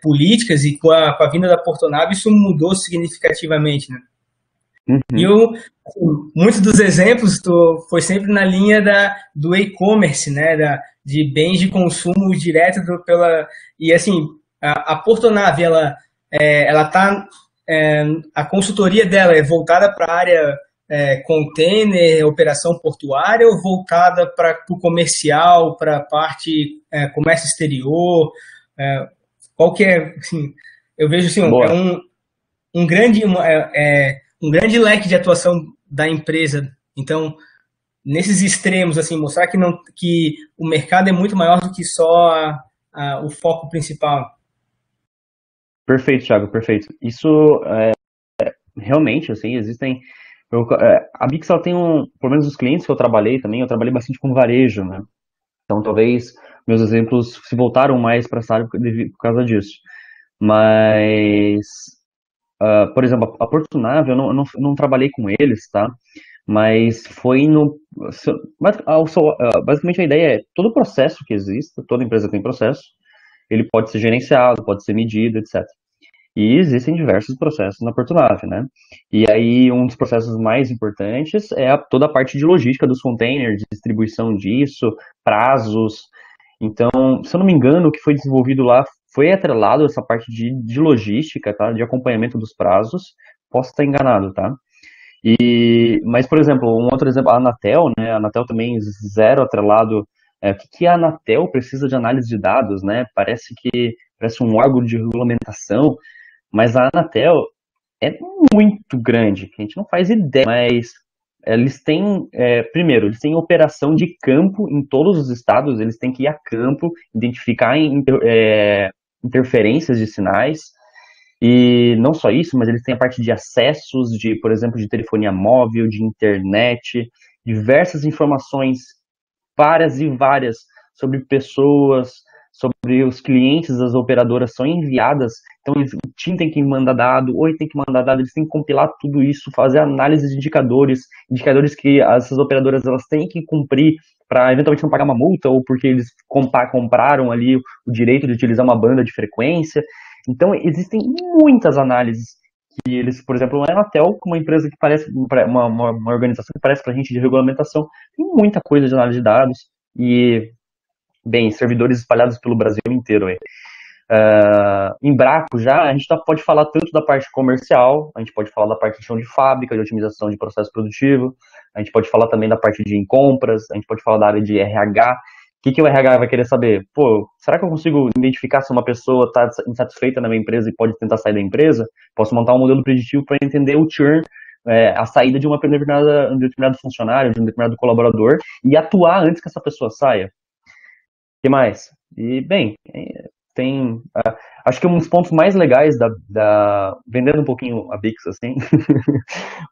políticas, e com a vinda da Portonave, isso mudou significativamente, né? Uhum. E muitos dos exemplos foi sempre na linha do e-commerce, né, de bens de consumo direto e assim, a Portonave, ela tá, a consultoria dela é voltada para a área container, operação portuária, ou voltada para o comercial, para a parte comércio exterior? Qual que é, assim, eu vejo assim, um grande leque de atuação da empresa. Então, nesses extremos, assim, mostrar que o mercado é muito maior do que só o foco principal. Perfeito, Thiago, perfeito. Isso realmente, assim, existem... a Bix, ela tem pelo menos os clientes que eu trabalhei também, eu trabalhei bastante com varejo, né? Então, talvez meus exemplos se voltaram mais para essa área por causa disso. Mas... por exemplo, a Portonave, eu não trabalhei com eles, tá? Mas foi basicamente a ideia é, todo processo que existe, toda empresa tem processo, ele pode ser gerenciado, pode ser medido, etc. E existem diversos processos na Portonave, né? E aí, um dos processos mais importantes é toda a parte de logística dos containers, distribuição disso, prazos. Então, se eu não me engano, o que foi desenvolvido lá foi atrelado essa parte de logística, tá? De acompanhamento dos prazos. Posso estar enganado, tá? Mas, por exemplo, um outro exemplo, a Anatel, né? A Anatel também zero atrelado. O que a Anatel precisa de análise de dados, né? Parece um órgão de regulamentação, mas a Anatel é muito grande, que a gente não faz ideia, mas eles têm, primeiro, eles têm operação de campo em todos os estados, eles têm que ir a campo, identificar interferências de sinais, e não só isso, mas eles têm a parte de acessos, por exemplo, de telefonia móvel, de internet, diversas informações, várias e várias, sobre pessoas, sobre os clientes das operadoras são enviadas, então o TIM tem que mandar dado, Oi tem que mandar dado, eles têm que compilar tudo isso, fazer análise de indicadores que essas operadoras elas têm que cumprir para eventualmente não pagar uma multa, ou porque eles compraram ali o direito de utilizar uma banda de frequência. Então existem muitas análises que eles, por exemplo, a Anatel, uma empresa que parece, uma organização que parece para a gente de regulamentação, tem muita coisa de análise de dados, e bem, servidores espalhados pelo Brasil inteiro aí. Em Braco já, a gente pode falar tanto da parte comercial, a gente pode falar da parte de chão de fábrica, de otimização de processo produtivo, a gente pode falar também da parte de compras, a gente pode falar da área de RH. O que o RH vai querer saber? Pô, será que eu consigo identificar se uma pessoa está insatisfeita na minha empresa e pode tentar sair da empresa? Posso montar um modelo preditivo para entender o churn, a saída de um determinado funcionário, de um determinado colaborador, e atuar antes que essa pessoa saia. O que mais? E, bem, acho que um dos pontos mais legais vendendo um pouquinho a Bix, assim,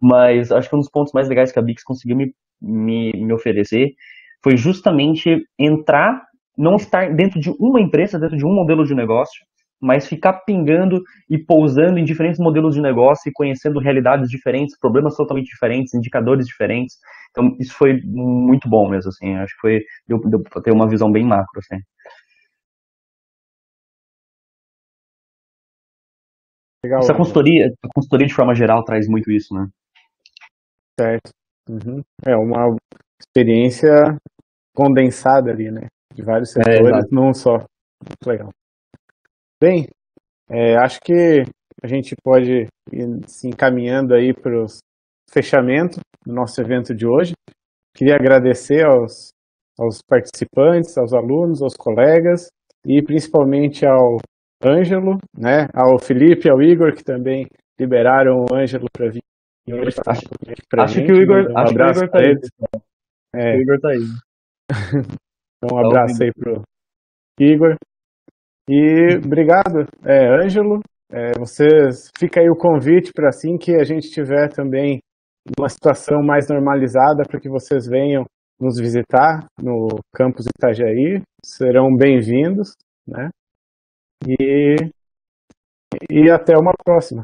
mas acho que um dos pontos mais legais que a Bix conseguiu me oferecer foi justamente não estar dentro de uma empresa, dentro de um modelo de negócio, mas ficar pingando e pousando em diferentes modelos de negócio e conhecendo realidades diferentes, problemas totalmente diferentes, indicadores diferentes. Então, isso foi muito bom mesmo, assim. Acho que deu pra ter uma visão bem macro, assim. Legal, A consultoria de forma geral traz muito isso, né? certo. Uhum. É uma experiência condensada ali, né? De vários setores, não só. Muito legal. Bem, acho que a gente pode ir se encaminhando aí para o fechamento do nosso evento de hoje. Queria agradecer aos participantes, aos alunos, aos colegas e principalmente ao Ângelo, né? Ao Felipe, ao Igor, que também liberaram o Ângelo para vir hoje. Acho que o Igor tá aí. O Igor tá aí. Então, um abraço aí pro Igor. E obrigado, Ângelo. Fica aí o convite para assim que a gente tiver também uma situação mais normalizada para que vocês venham nos visitar no campus Itajaí. Serão bem-vindos, né? E até uma próxima.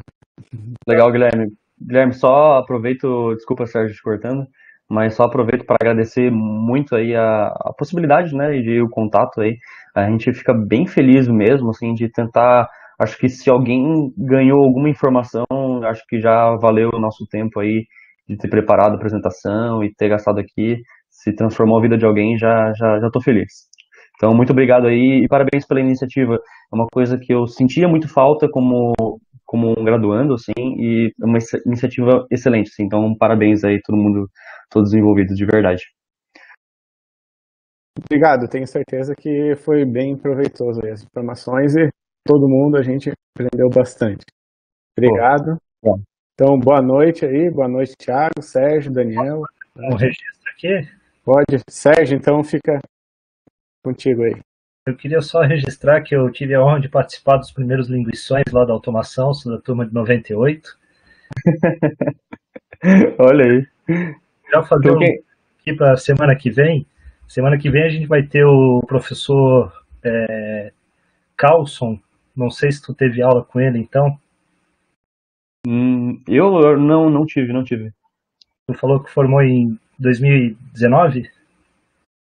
Legal, Guilherme. Guilherme, só aproveito, desculpa, Sérgio, te cortando, mas só aproveito para agradecer muito aí a possibilidade, né, de o contato aí. A gente fica bem feliz mesmo, assim, de tentar. Acho que se alguém ganhou alguma informação, acho que já valeu o nosso tempo aí de ter preparado a apresentação e ter gastado aqui. Se transformou a vida de alguém, já tô feliz. Então, muito obrigado aí e parabéns pela iniciativa. É uma coisa que eu sentia muito falta como um graduando, assim, e é uma iniciativa excelente, assim. Então, parabéns aí todo mundo, todos os envolvidos, de verdade. Obrigado, tenho certeza que foi bem proveitoso aí as informações e todo mundo, a gente aprendeu bastante. Obrigado. Então, boa noite aí, boa noite, Thiago, Sérgio, Daniel. Um registro aqui? Pode. Sérgio, então fica contigo aí. Eu queria só registrar que eu tive a honra de participar dos primeiros linguições lá da automação, sou da turma de 98. Olha aí. Já fazer aqui para semana que vem. Semana que vem a gente vai ter o professor Carlson. Não sei se tu teve aula com ele, então. Eu não tive. Tu falou que formou em 2019?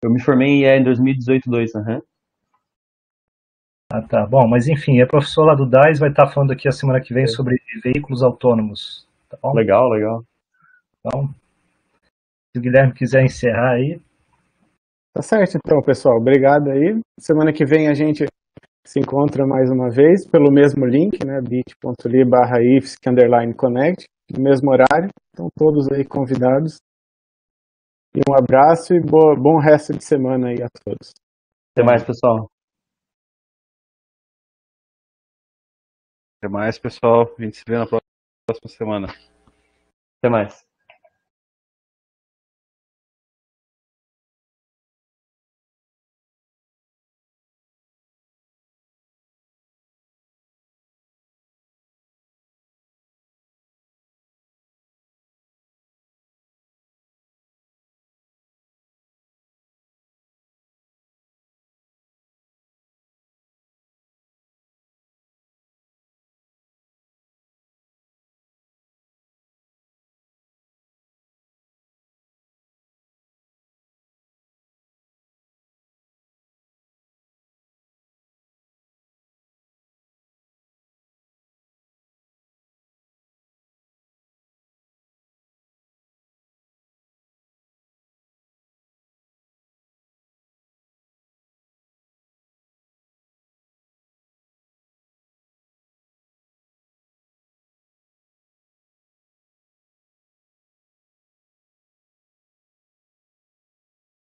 Eu me formei em 2018, uhum. Ah, tá. Bom, mas enfim, é professor lá do DAIS, vai estar falando aqui a semana que vem sobre veículos autônomos. Tá bom? Legal. Então, se o Guilherme quiser encerrar aí. Tá certo, então, pessoal. Obrigado aí. Semana que vem a gente se encontra mais uma vez pelo mesmo link, né, bit.ly/ifsc_connect, no mesmo horário. Então todos aí convidados. E um abraço e bom resto de semana aí a todos. Até mais, pessoal. Até mais, pessoal. A gente se vê na próxima semana. Até mais.